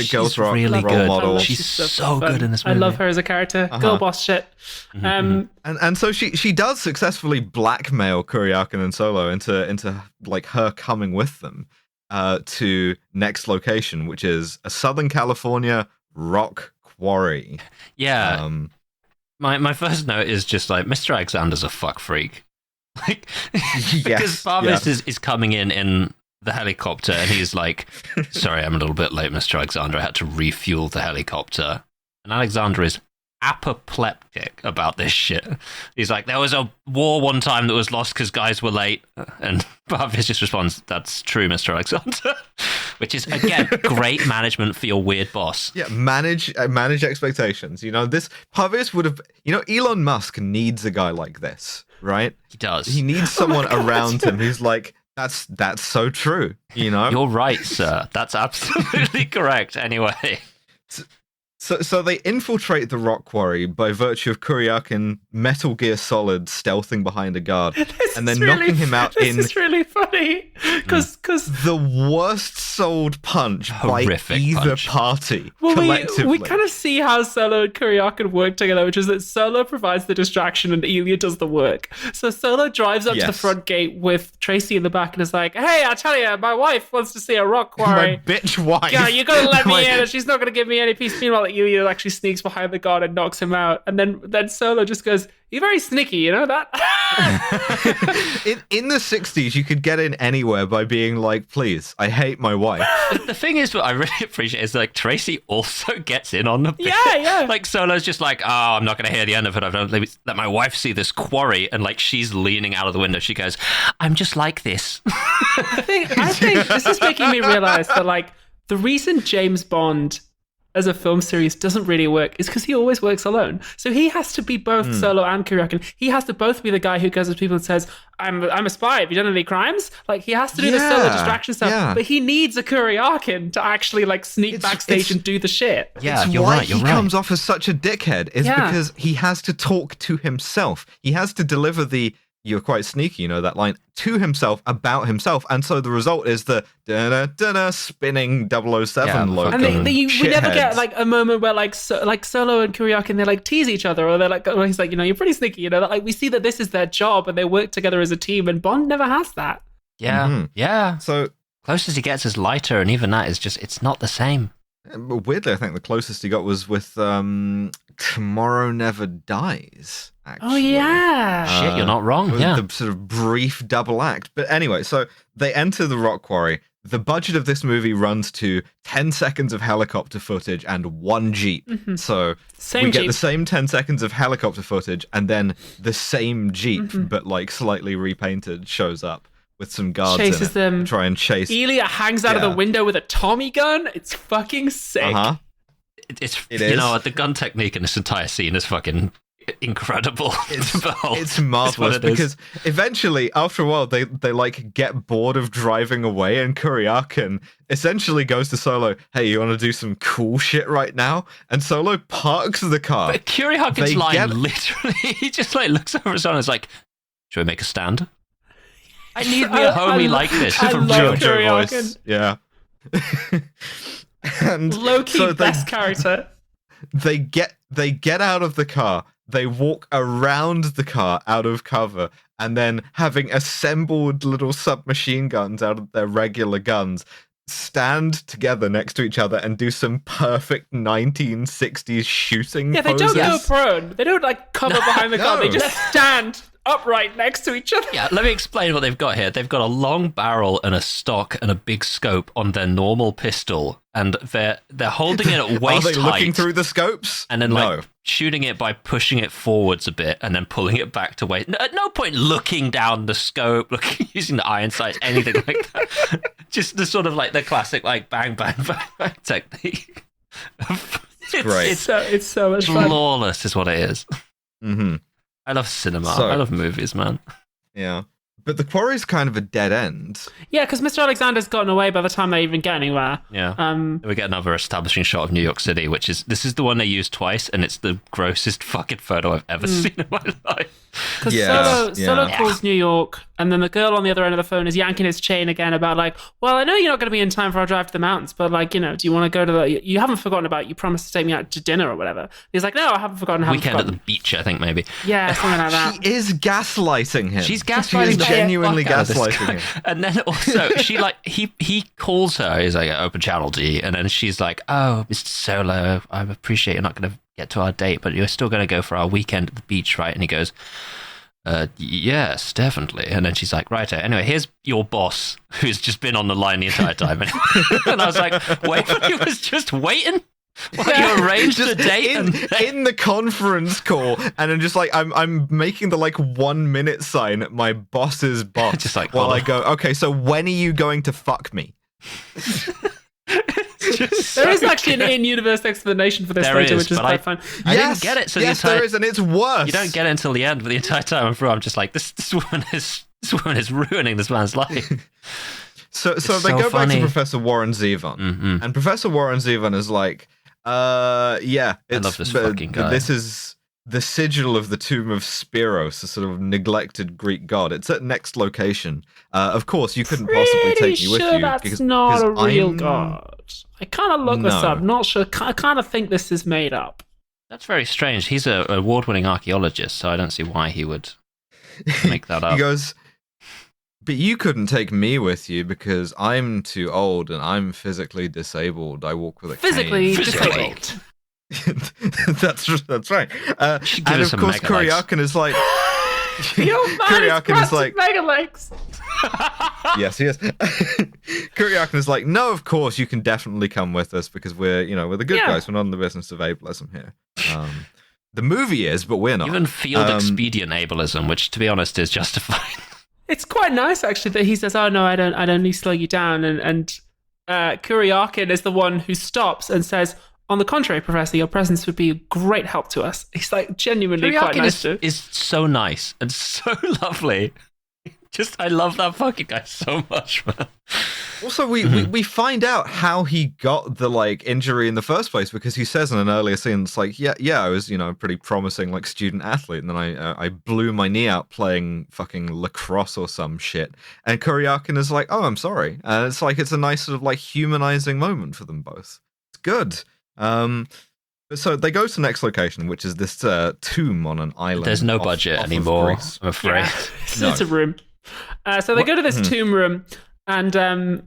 Girls rock, really role good. model. She's so good in this movie. I love her as a character. Girl boss shit. And so she does successfully blackmail Kuryakin and Solo into like her coming with them to next location, which is a Southern California rock quarry. Yeah. My first note is just like, Mr. Alexander's a fuck freak. Like, because Parvis is coming in the helicopter, and he's like, "Sorry, I'm a little bit late, Mr. Alexander. I had to refuel the helicopter." And Alexander is apoplectic about this shit. He's like, "There was a war one time that was lost because guys were late." And Parvis just responds, "That's true, Mr. Alexander." Which is, again, great management for your weird boss. Yeah, manage expectations. You know, this Parvis would have, Elon Musk needs a guy like this, right? He does. He needs someone around him who's like, That's so true, You're right, sir. That's absolutely correct. Anyway. So they infiltrate the rock quarry by virtue of Kuryakin Metal Gear Solid stealthing behind a guard and then knocking him out This is really funny because the worst sold punch Horrific by either punch. party well, collectively. we kind of see how Solo and Kuryakin work together, which is that Solo provides the distraction and Ilya does the work. So Solo drives up to the Yes. front gate with Tracy in the back and is like, "Hey, I tell you, my wife wants to see a rock quarry. My bitch wife. Yeah, you gotta let My- me in, and she's not gonna give me any peace." Meanwhile, Ilya actually sneaks behind the guard and knocks him out, and then Solo just goes, "You're very sneaky, you know that?" in the 60s, you could get in anywhere by being like, please, I hate my wife. The thing is, what I really appreciate is like Tracy also gets in on the bit. Yeah. Like Solo's just like, oh, I'm not going to hear the end of it. I've let my wife see this quarry, and like she's leaning out of the window. She goes, "I'm just like this." I think this is making me realize that like the reason James Bond as a film series doesn't really work is because he always works alone. So he has to be both Solo and Kuryakin. He has to both be the guy who goes to people and says, I'm a spy. Have you done any crimes? Like he has to do the Solo distraction stuff, but he needs a Kuryakin to actually like sneak backstage and do the shit. Yeah, It's you're why right. he comes off as such a dickhead is Yeah. because he has to talk to himself. He has to deliver the "you're quite sneaky," that line to himself about himself, and so the result is the da-da-da-da spinning 007 logo. And we never get Shitheads. like a moment where like Solo and Kuryakin they like tease each other, or they're like, or he's like, you're pretty sneaky, that like we see that this is their job and they work together as a team, and Bond never has that. Yeah, yeah. So Closest he gets is lighter, and even that is just, it's not the same. weirdly, I think the closest he got was with Tomorrow Never Dies. Actually. Oh yeah. Shit, you're not wrong. With Yeah. the sort of brief double act. But anyway, so they enter the rock quarry. The budget of this movie runs to 10 seconds of helicopter footage and one Jeep. So Same we get Jeep. the same 10 seconds of helicopter footage, and then the same Jeep, but like slightly repainted, shows up with some guards in Chases it them. to try and chase. Ilya hangs out of the Yeah. window with a Tommy gun. It's fucking sick. Uh-huh. It's It you is. know, the gun technique in this entire scene is fucking incredible to behold. It's marvelous It's what it is. because eventually, after a while, they like get bored of driving away, and Kuryakin essentially goes to Solo, "Hey, you want to do some cool shit right now?" And Solo parks the car. But Kuryakin's They line get- literally, he just like looks over at someone and is like, "Should we make a stand? I need me a I homie like this." I With a love JoJo Kuryakin. voice. Yeah. And Low-key so best character. they get out of the car, they walk around the car out of cover, and then having assembled little submachine guns out of their regular guns, stand together next to each other and do some perfect 1960s shooting Yeah, they poses. don't go prone. They don't like cover behind the car. They No. just stand upright next to each other. Yeah, let me explain what they've got here. They've got a long barrel and a stock and a big scope on their normal pistol, and they're holding it at Are waist they looking height, through the scopes? and then no. like shooting it by pushing it forwards a bit and then pulling it back to waist. At no point looking down the scope, using the iron sights, anything like that. Just the sort of like the classic like bang bang bang, bang technique. It's great. It's so much fun. flawless, is what it is. Mm-hmm. I love cinema. So- I love movies, man. Yeah. But the quarry's kind of a dead end. Yeah, because Mr. Alexander's gotten away by the time they even get anywhere. Yeah. We get another establishing shot of New York City, this is the one they use twice, and it's the grossest fucking photo I've ever seen in my life. Because Yeah, Solo yeah. calls New York, and then the girl on the other end of the phone is yanking his chain again about like, well, I know you're not going to be in time for our drive to the mountains, but like, do you want to go to the? You haven't forgotten about you promised to take me out to dinner or whatever. He's like, no, I haven't forgotten. Weekend at the beach, I think, maybe. Yeah, something like that. She is gaslighting him. She's She gaslighting is the genuinely fuck out of this gaslighting guy. him. And then also, she like he calls her. He's like, "Open channel G," and then she's like, "Oh, Mr. Solo, I appreciate you're not going to get to our date, but you're still going to go for our weekend at the beach, right?" And he goes, "Yes, definitely." And then she's like, "Right, anyway, here's your boss, who's just been on the line the entire time." And I was like, "Wait, he was just waiting." Well, you arranged a date in the conference call, and I'm just like, I'm making the like 1 minute sign at my boss's boss, Just like, while hold I on. go, okay, so when are you going to fuck me? There is actually an in-universe explanation for this There later, is, which is but quite fun. I didn't get it. So yes, the entire, there is, and it's worse. You don't get it until the end, but the entire time I'm through, I'm just like, this woman is ruining this man's life. So they so go back funny. to Professor Warren Zevon, and Professor Warren Zevon is like, Yeah. I love this fucking guy. This is the sigil of the tomb of Spiros, a sort of neglected Greek god. It's at next location. Of course, you couldn't possibly take me with you. That's not a real god. I kind of looked this up. Not sure. I kind of think this is made up. That's very strange. He's an award-winning archaeologist, so I don't see why he would make that up. He goes, but you couldn't take me with you because I'm too old and I'm physically disabled. I walk with a physically cane. disabled. That's right. And of course, Kuryakin is like, Kuryakin is like, mega legs. Yes, he is. Kuryakin is like, no, of course you can definitely come with us because we're the good guys. We're not in the business of ableism here. The movie is, but we're not. Even field expedient ableism, which to be honest is justified. It's quite nice actually that he says, "Oh no, I don't need to slow you down," and Kuryakin is the one who stops and says, "On the contrary, Professor, your presence would be a great help to us." He's like genuinely quite nice. Is so nice and so lovely. I love that fucking guy so much, man. Also, we find out how he got the injury in the first place because he says in an earlier scene, it's like, yeah, I was a pretty promising student athlete, and then I blew my knee out playing fucking lacrosse or some shit. And Kuryakin is like, oh, I'm sorry, and it's it's a nice sort of humanizing moment for them both. It's good. So they go to the next location, which is this tomb on an island. There's no budget anymore, I'm afraid. Yeah. It's a room. So they go to this tomb room, and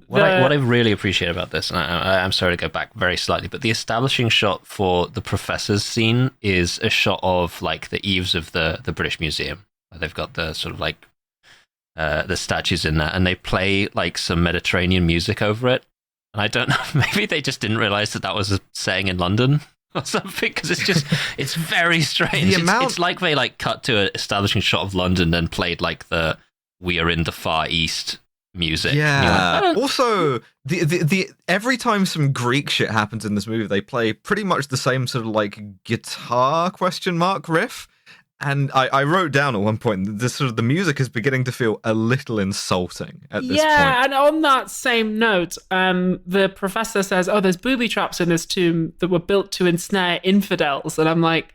what I really appreciate about this, and I'm sorry to go back very slightly, but the establishing shot for the professor's scene is a shot of the eaves of the British Museum. They've got the sort of the statues in there, and they play some Mediterranean music over it. And I don't know, maybe they just didn't realize that was a saying in London or something, because it's very strange. It's like they cut to an establishing shot of London and played the "We Are in the Far East" music. Yeah. Also, the every time some Greek shit happens in this movie, they play pretty much the same sort of guitar ? Riff. And I wrote down at one point this sort of the music is beginning to feel a little insulting at this point. Yeah, and on that same note, the professor says, "Oh, there's booby traps in this tomb that were built to ensnare infidels," and I'm like,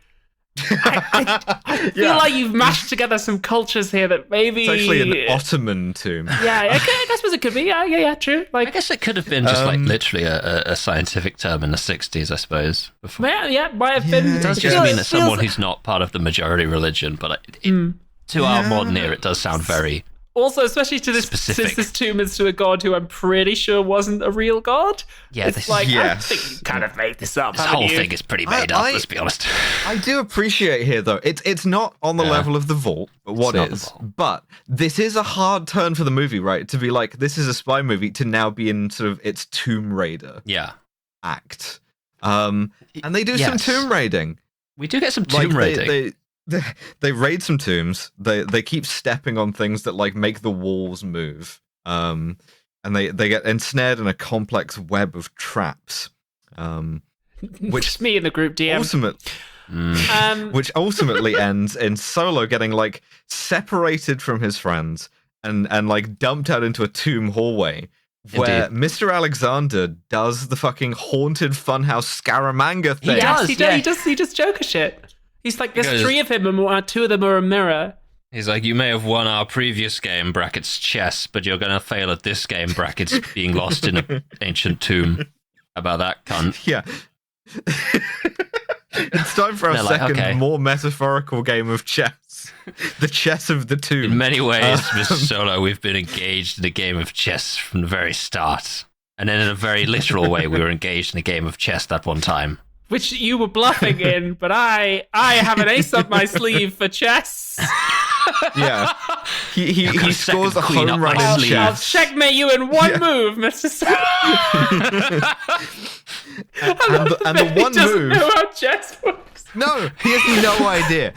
I feel like you've mashed together some cultures here that maybe it's actually an Ottoman tomb. Yeah, okay, I suppose it could be. Yeah, true. I guess it could have been just literally a scientific term in the 60s, I suppose. Before. Yeah, might have been. It does just mean that someone who's not part of the majority religion, but to our modern ear, it does sound very. Also, especially to this specific. Since this tomb is to a god who I'm pretty sure wasn't a real god. Yeah, it's I think you kind of made this up. This whole thing is pretty made up. Let's be honest. I do appreciate here though. It's not on the level of The Vault, but what is? But this is a hard turn for the movie, right? To be this is a spy movie to now be in sort of its Tomb Raider act. And they do some tomb raiding. We do get some tomb raiding. They raid some tombs. They keep stepping on things that make the walls move. And they get ensnared in a complex web of traps. Which just me in the group DM. Which ultimately ends in Solo getting separated from his friends and dumped out into a tomb hallway. Where Mr. Alexander does the fucking haunted funhouse Scaramanga thing. He does Joker shit. He's there's 3 of him, and 2 of them are a mirror. He's like, you may have won our previous game, brackets chess, but you're going to fail at this game, brackets being lost in an ancient tomb. How about that, cunt? Yeah. It's time for our second, more metaphorical game of chess. The chess of the tomb. In many ways, Mr. Solo, we've been engaged in a game of chess from the very start. And then in a very literal way, we were engaged in a game of chess that one time. Which you were bluffing in, but I have an ace up my sleeve for chess. Yeah. He scores a home run in chess. I'll checkmate you in one move, Mr. Solo. and the one doesn't move... know how chess works. No, he has no idea.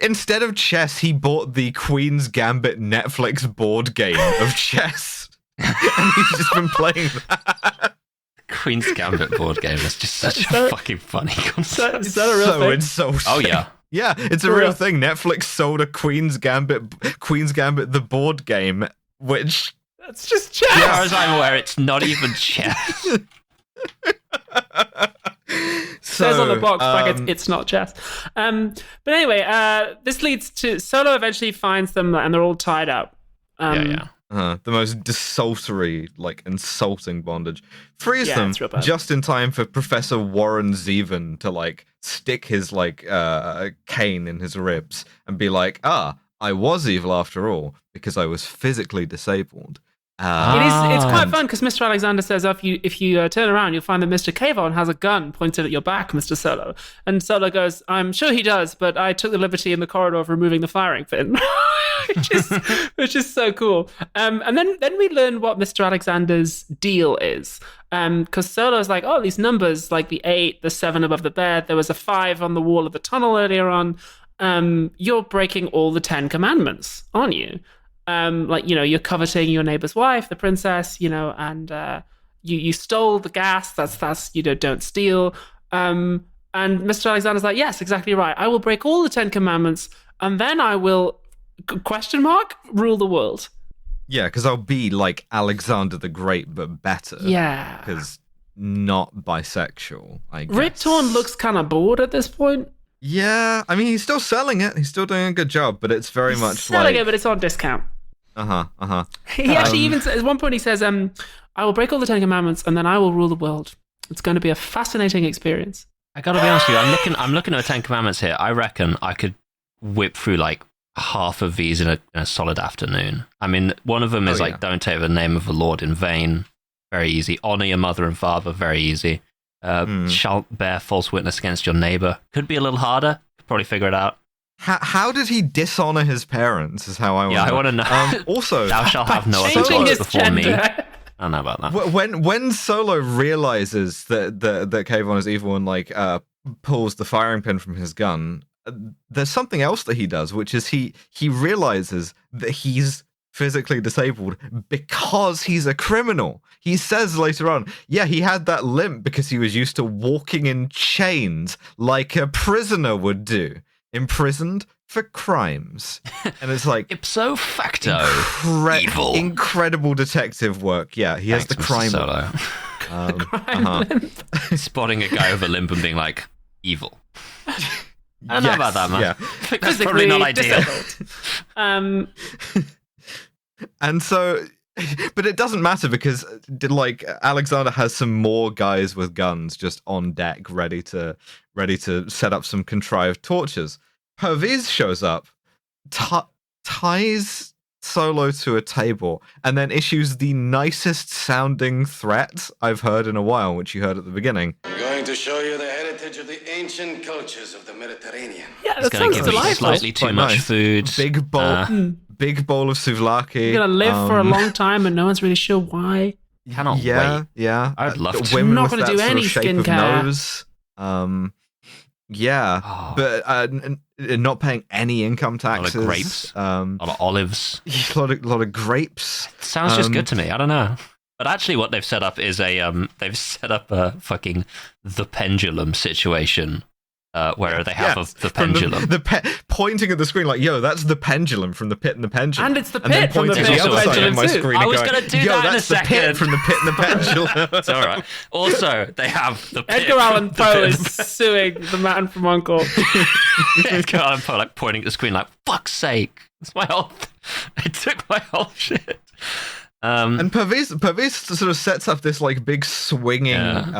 Instead of chess, he bought the Queen's Gambit Netflix board game of chess. And he's just been playing that. Queen's Gambit board game is just such a fucking funny concept. Is that a real thing? It's so oh yeah. Yeah, it's a real thing. Netflix sold a Queen's Gambit the board game, which that's just chess. As far as I'm aware, it's not even chess. says on the box brackets, it's not chess. But anyway, this leads to Solo eventually finds them and they're all tied up. The most desultory, insulting bondage. Frees them just in time for Professor Warren Zevon to stick his cane in his ribs and be like, I was evil after all because I was physically disabled. It's quite fun because Mr. Alexander says if you turn around, you'll find that Mr. Kayvon has a gun pointed at your back, Mr. Solo. And Solo goes, I'm sure he does, but I took the liberty in the corridor of removing the firing pin. which is so cool. And then we learn what Mr. Alexander's deal is. Because Solo's like, these numbers, like the 8, the 7 above the bed, there was a 5 on the wall of the tunnel earlier on. You're breaking all the 10 commandments, aren't you? You're coveting your neighbor's wife, the princess, and you stole the gas. That's don't steal. And Mr. Alexander's like, yes, exactly right. I will break all the 10 commandments, and then I will rule the world. Yeah, because I'll be like Alexander the Great, but better. Yeah, because not bisexual. I guess. Rip Torn looks kind of bored at this point. Yeah, I mean he's still selling it. He's still doing a good job, but it's very much selling it, but it's on discount. He actually even says, at one point he says, I will break all the 10 commandments and then I will rule the world. It's going to be a fascinating experience. I gotta be honest with you, I'm looking at the 10 commandments here. I reckon I could whip through half of these in a solid afternoon. I mean, one of them is don't take the name of the Lord in vain. Very easy. Honor your mother and father. Very easy. Shall bear false witness against your neighbor. Could be a little harder. Could probably figure it out. How did he dishonor his parents? Is how I want. Yeah, I want to know. Also, thou shalt have no other gods before me. I don't know about that. When Solo realizes that Kayvon is evil and pulls the firing pin from his gun, there's something else that he does, which is he realizes that he's physically disabled because he's a criminal. He says later on, he had that limp because he was used to walking in chains like a prisoner would do, imprisoned for crimes. And it's like ipso facto evil. Incredible detective work. Yeah, he has the crime Solo. Limp. Spotting a guy with a limp and being like, evil. I don't know about that, man. Yeah. That's probably not ideal. And so, but it doesn't matter because Alexander has some more guys with guns just on deck, ready to set up some contrived tortures. Perviz shows up, ties Solo to a table, and then issues the nicest sounding threat I've heard in a while, which you heard at the beginning. I'm going to show you the heritage of the ancient cultures of the Mediterranean. Yeah, that sounds delightful. Slightly too much food. Big bowl of souvlaki. You're gonna live for a long time, and no one's really sure why. Cannot wait. Yeah. I'd love to. Women not with gonna that do any shape of skincare. nose. But not paying any income taxes. A lot of grapes. A lot of olives. A lot of grapes. Sounds just good to me. I don't know. But actually, what they've set up is they've set up a fucking the pendulum situation. Where they have the pendulum. Pointing at the screen like, yo, that's the pendulum from the Pit and the Pendulum. And it's the Pit from the Pit and the Pendulum too. I was going to do that in a second. The Pit from the Pit and the Pendulum. It's all right. Also, they have the Pit. Edgar Allan Poe is suing the man from U.N.C.L.E. Edgar Allan Poe pointing at the screen like, fuck's sake. It took my whole shit. And Perviz sort of sets up this big swinging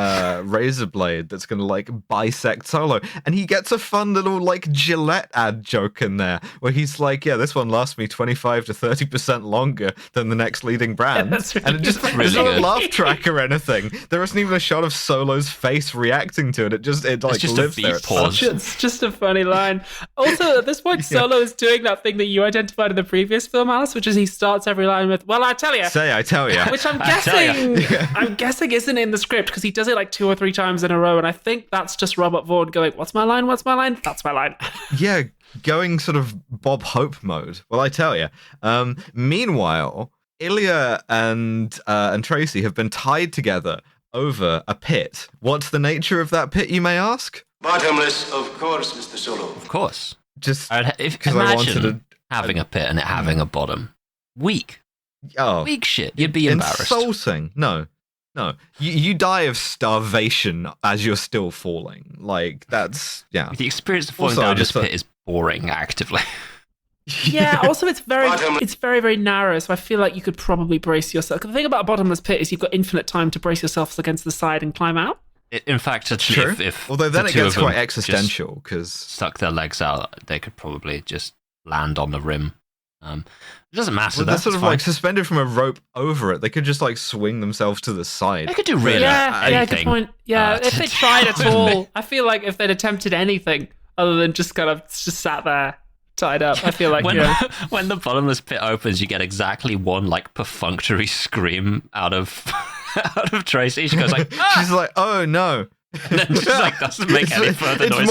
razor blade that's going to bisect Solo, and he gets a fun little Gillette ad joke in there where he's like, this one lasts me 25 to 30% longer than the next leading brand. Yeah, that's really and it just really there's not good. a laugh track or anything. There isn't even a shot of Solo's face reacting to it. It just lives there. It's just a funny line. Also, at this point, Solo is doing that thing that you identified in the previous film, Alice, which is he starts every line with, well, I tell you. I tell you. Which I'm guessing isn't in the script because he does it 2 or 3 times in a row, and I think that's just Robert Vaughn going, what's my line? What's my line? That's my line. Yeah, going sort of Bob Hope mode. Well, I tell you. Meanwhile, Ilya and Tracy have been tied together over a pit. What's the nature of that pit, you may ask? Bottomless, of course, Mr. Solo. Of course. Just because I wanted having a pit and it having a bottom. Weak shit. You'd be embarrassed. Insulting. No. No, you die of starvation as you're still falling. Like, that's, yeah. The experience of falling down this pit is boring, actively. Yeah, also it's very, very narrow, so I feel like you could probably brace yourself. The thing about a bottomless pit is you've got infinite time to brace yourself against the side and climb out. In fact, actually, if although then it gets quite existential, because stuck their legs out, they could probably just land on the rim. It doesn't matter. Well, they're sort of like suspended from a rope over it. They could just like swing themselves to the side. They could do really anything. Yeah, good point. Yeah, if they tried at all, I feel like if they'd attempted anything other than just kind of just sat there tied up, I feel like when the bottomless pit opens, you get exactly one like perfunctory scream out of Tracy. She goes like, she's like, oh no. And then just like doesn't make any further noises.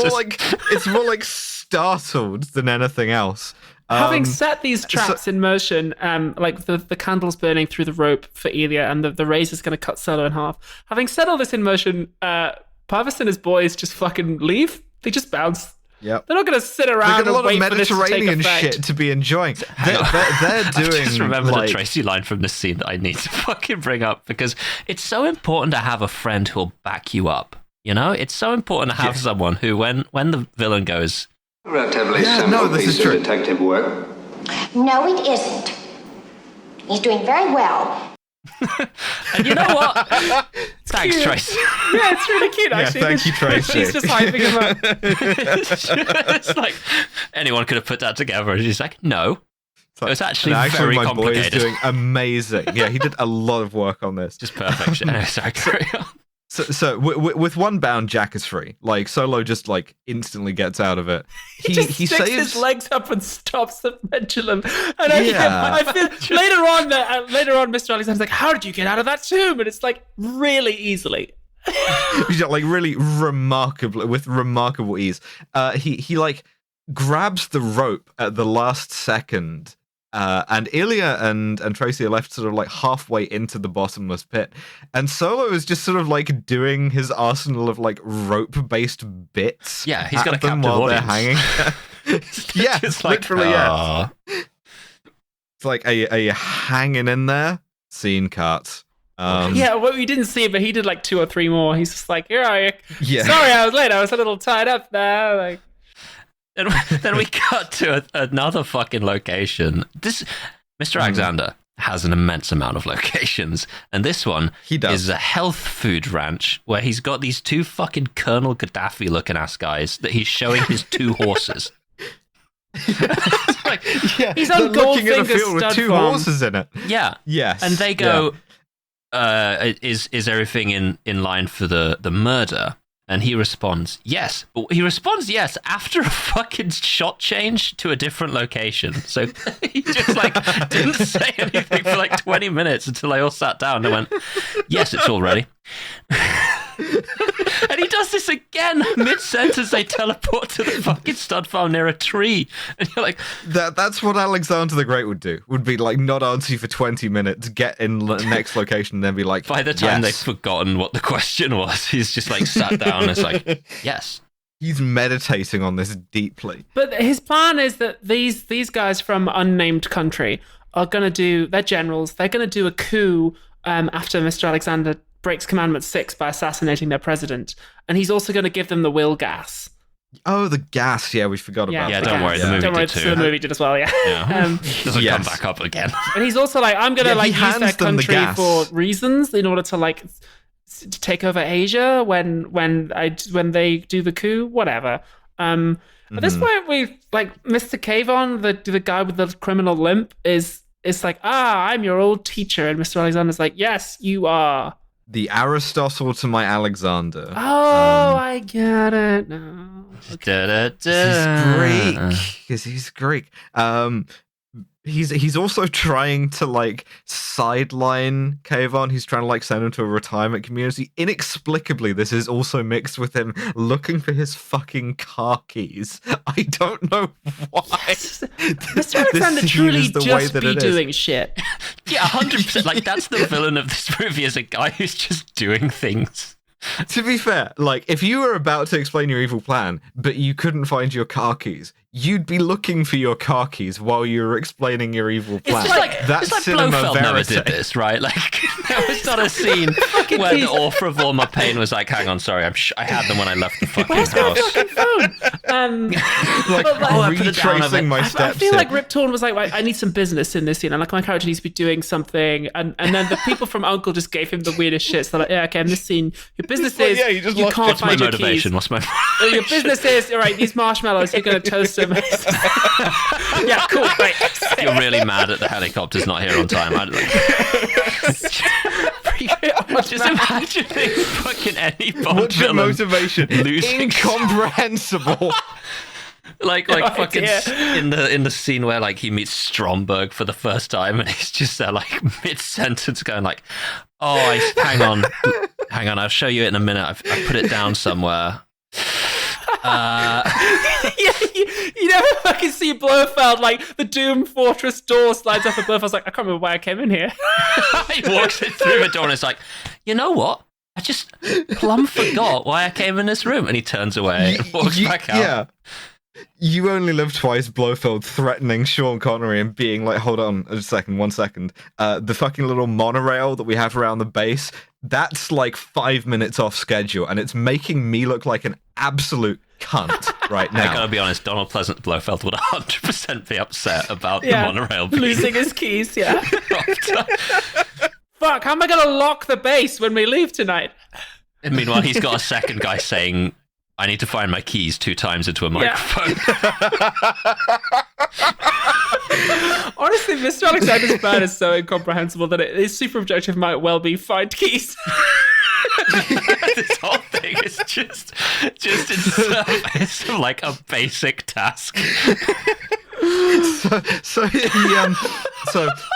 It's more like startled than anything else. Having set these traps in motion, like the candles burning through the rope for Elia and the razor's going to cut Solo in half. Having set all this in motion, Parvis and his boys just fucking leave. They just bounce. Yep. They're not going to sit around and wait for this to take effect. They've got a lot of Mediterranean shit to be enjoying. They're doing. I just remember the Tracy line from this scene that I need to fucking bring up because it's so important to have a friend who'll back you up. You know, it's so important to have someone who, when the villain goes, relatively simple piece of detective work. No, it isn't. He's doing very well. And you know what? Thanks, Tracy. Yeah, it's really cute, actually. Yeah, thank you, Tracy. She's just hyping him up. It's like, anyone could have put that together. And she's like, no. It's actually very my complicated. Boy is doing amazing. Yeah, he did a lot of work on this. Just perfect. Sorry, carry on. So with one bound, Jack is free. Like, Solo just like instantly gets out of it. He sticks saves his legs up and stops the pendulum. And I feel later on, Mr. Alexander's like, "How did you get out of that tomb?" And it's like really easily. He's like really with remarkable ease. He like grabs the rope at the last second. And Elia and Tracy are left sort of like halfway into the bottomless pit. And Solo is just sort of like doing his arsenal of like rope-based bits. Yeah, he's got a them captive while audience. They're hanging. Yeah, it's like, literally, yeah. It's like a hanging in there scene cut. Yeah, well, we didn't see it, but he did like 2 or 3 more. He's just like, sorry, I was late. I was a little tied up there. Like. Then we cut to another fucking location. This Mr. Alexander has an immense amount of locations, and this one is a health food ranch where he's got these 2 fucking Colonel Gaddafi looking ass guys that he's showing his 2 horses. Like, he's on looking at a Goldfinger field with 2 horses in it. Yeah. Yes. And they go, is everything in line for the murder? And he responds, yes. But he responds yes after a fucking shot change to a different location. So he just like didn't say anything for like 20 minutes until they all sat down and went, yes, it's all ready. And he does this again mid-sentence. They teleport to the fucking stud farm near a tree, and you're like, that's what Alexander the Great would do. Would be like not answer you for 20 minutes, get in the next location, and then be like, by the time they've forgotten what the question was, he's just like sat down and it's like, yes. He's meditating on this deeply. But his plan is that these guys from unnamed country are going to do, they're generals, they're going to do a coup after Mr. Alexander breaks Commandment 6 by assassinating their president. And he's also going to give them the will gas. Oh, the gas. Yeah, we forgot about that. Yeah, don't worry. The movie did as well, yeah. Doesn't come back up again. And he's also like, I'm going to like use their country for reasons in order to like to take over Asia when they do the coup, whatever. At this point, we like Mr. Kayvon, the guy with the criminal limp, is like, I'm your old teacher, and Mr. Alexander's like, yes, you are. The Aristotle to my Alexander. Oh, I get it now. Okay. He's Greek. He's also trying to like sideline Kayvon. He's trying to like send him to a retirement community. Inexplicably, this is also mixed with him looking for his fucking car keys. I don't know why. Mr. Alexander truly just be doing shit. Yeah, 100%. Like that's the villain of this movie, is a guy who's just doing things. To be fair, like if you were about to explain your evil plan, but you couldn't find your car keys, you'd be looking for your car keys while you were explaining your evil plan. It's like Blofeld never did this, right? Like, there was not a scene where the author of All My Pain was like, hang on, sorry, I had them when I left the fucking house. Fucking phone? Retracing my steps. I feel like Rip Torn was like, I need some business in this scene, and like my character needs to be doing something, and then the people from Uncle just gave him the weirdest shit. So like, yeah, okay, in this scene, your business is you can't find your keys. What's my your business is, all right, these marshmallows, you're going to toast them. Yeah, cool, great. You're really mad at the helicopter's not here on time. Just imagining fucking any Bond What's your villain motivation? losing Incomprehensible. like fucking in the scene where like he meets Stromberg for the first time and he's just there like mid-sentence going like, hang on, I'll show you it in a minute. I put it down somewhere. You never fucking see Blofeld, like the Doom Fortress door slides up and Blofeld's like, I can't remember why I came in here. He walks it through the door and it's like, you know what? I just plumb forgot why I came in this room. And he turns away and walks back out. Yeah. You Only Live Twice, Blofeld threatening Sean Connery and being like, hold on a second, 1 second. The fucking little monorail that we have around the base, that's like 5 minutes off schedule, and it's making me look like an absolute cunt right now. I gotta be honest, Donald Pleasant Blofeld would 100% be upset about the monorail being losing his keys, yeah. Fuck, how am I gonna lock the base when we leave tonight? And meanwhile, he's got a second guy saying, I need to find my keys 2 times into a microphone. Honestly, Mr. Alexander's plan is so incomprehensible that his super objective might well be find keys. This whole thing is just in service of like a basic task. So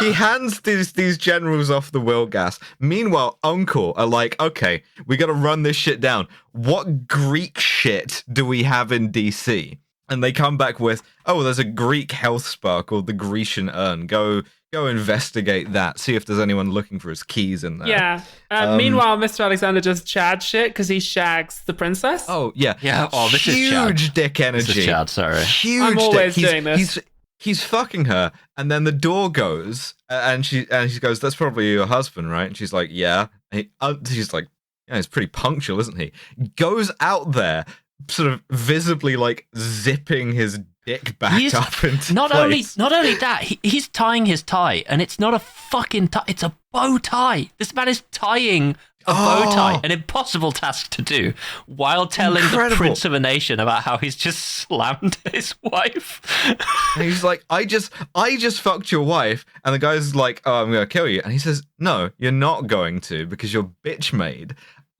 he hands these generals off the will gas. Meanwhile, Uncle are like, okay, we got to run this shit down. What Greek shit do we have in DC? And they come back with, there's a Greek health spa called the Grecian urn. Go investigate that. See if there's anyone looking for his keys in there. Yeah. Meanwhile, Mr. Alexander does Chad shit because he shags the princess. Oh, yeah. Yeah. Oh, this huge is Chad. Dick energy. This is Chad, sorry. Huge I'm always dick. doing this. He's fucking her, and then the door goes, and she goes, "That's probably your husband, right?" And she's like, "Yeah." And she's like, "Yeah, he's pretty punctual, isn't he?" Goes out there, sort of visibly like zipping his dick back up into place. Not only that, he's tying his tie, and it's not a fucking tie; it's a bow tie. This man is tying a bow tie, an impossible task to do, while telling the Prince of a Nation about how he's just slammed his wife. And he's like, I just fucked your wife. And the guy's like, oh, I'm going to kill you. And he says, no, you're not going to, because you're bitch made.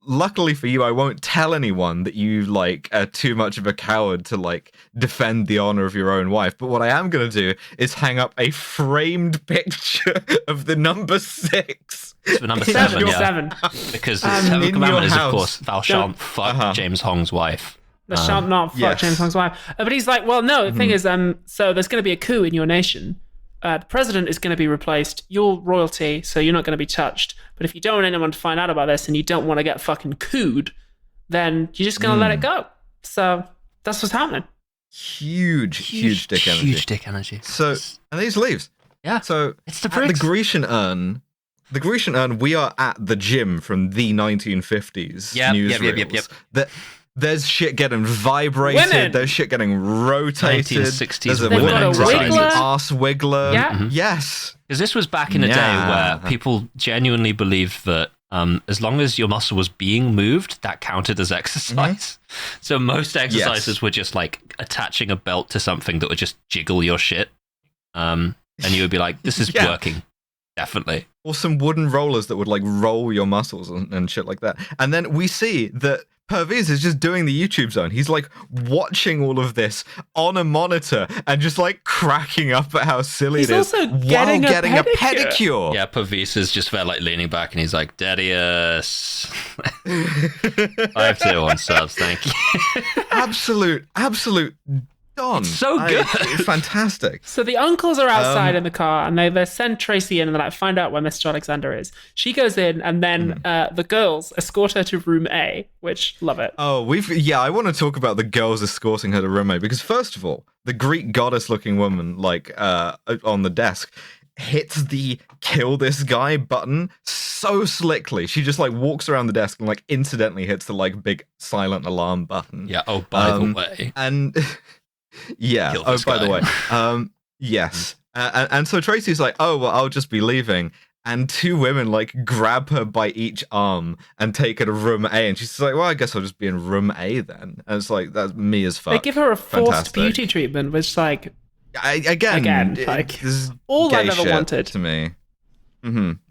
Luckily for you, I won't tell anyone that you like are too much of a coward to like defend the honor of your own wife. But what I am going to do is hang up a framed picture of the number 6. It's the number 7, yeah. 7. Because the 7th commandment is, of course, thou shalt fuck James Hong's wife. Thou shalt not fuck James Hong's wife. But he's like, well, no, the thing is, so there's going to be a coup in your nation. The president is going to be replaced. You're royalty, so you're not going to be touched. But if you don't want anyone to find out about this and you don't want to get fucking cooed, then you're just going to let it go. So that's what's happening. Huge dick energy. Huge dick energy. So, and he just leaves. Yeah. So it's the Grecian urn. The Grecian urn, we are at the gym from the 1950s newsreels. There's shit getting vibrated. Women. There's shit getting rotated. 1960s There's a women woman exercising. ass wiggler. Yeah. Mm-hmm. Yes. Because this was back in a day where people genuinely believed that as long as your muscle was being moved, that counted as exercise. So most exercises were just like attaching a belt to something that would just jiggle your shit. And you would be like, this is working. Definitely. Or some wooden rollers that would like roll your muscles and shit like that. And then we see that Purvis is just doing the YouTube zone. He's like watching all of this on a monitor and just like cracking up at how silly it is also while getting a pedicure. Yeah, Purvis is just there like leaning back and he's like, Daddy-us. I have 2 on subs, thank you. Absolute gone. It's so good. It's fantastic. So the uncles are outside in the car, and they send Tracy in and they like find out where Mr. Alexander is. She goes in, and then the girls escort her to room A, which love it. Oh, I want to talk about the girls escorting her to room A, because first of all, the Greek goddess-looking woman, like on the desk, hits the kill this guy button so slickly. She just like walks around the desk and like incidentally hits the like big silent alarm button. Yeah. Oh, by the way. And yeah. Oh, by the way. Yes. And so Tracy's like, oh, well, I'll just be leaving. And two women like grab her by each arm and take her to room A. And she's like, well, I guess I'll just be in room A then. And it's like, that's me as fuck. They give her a forced Fantastic. Beauty treatment, which like, Again, like this is all gay I've ever shit wanted to me.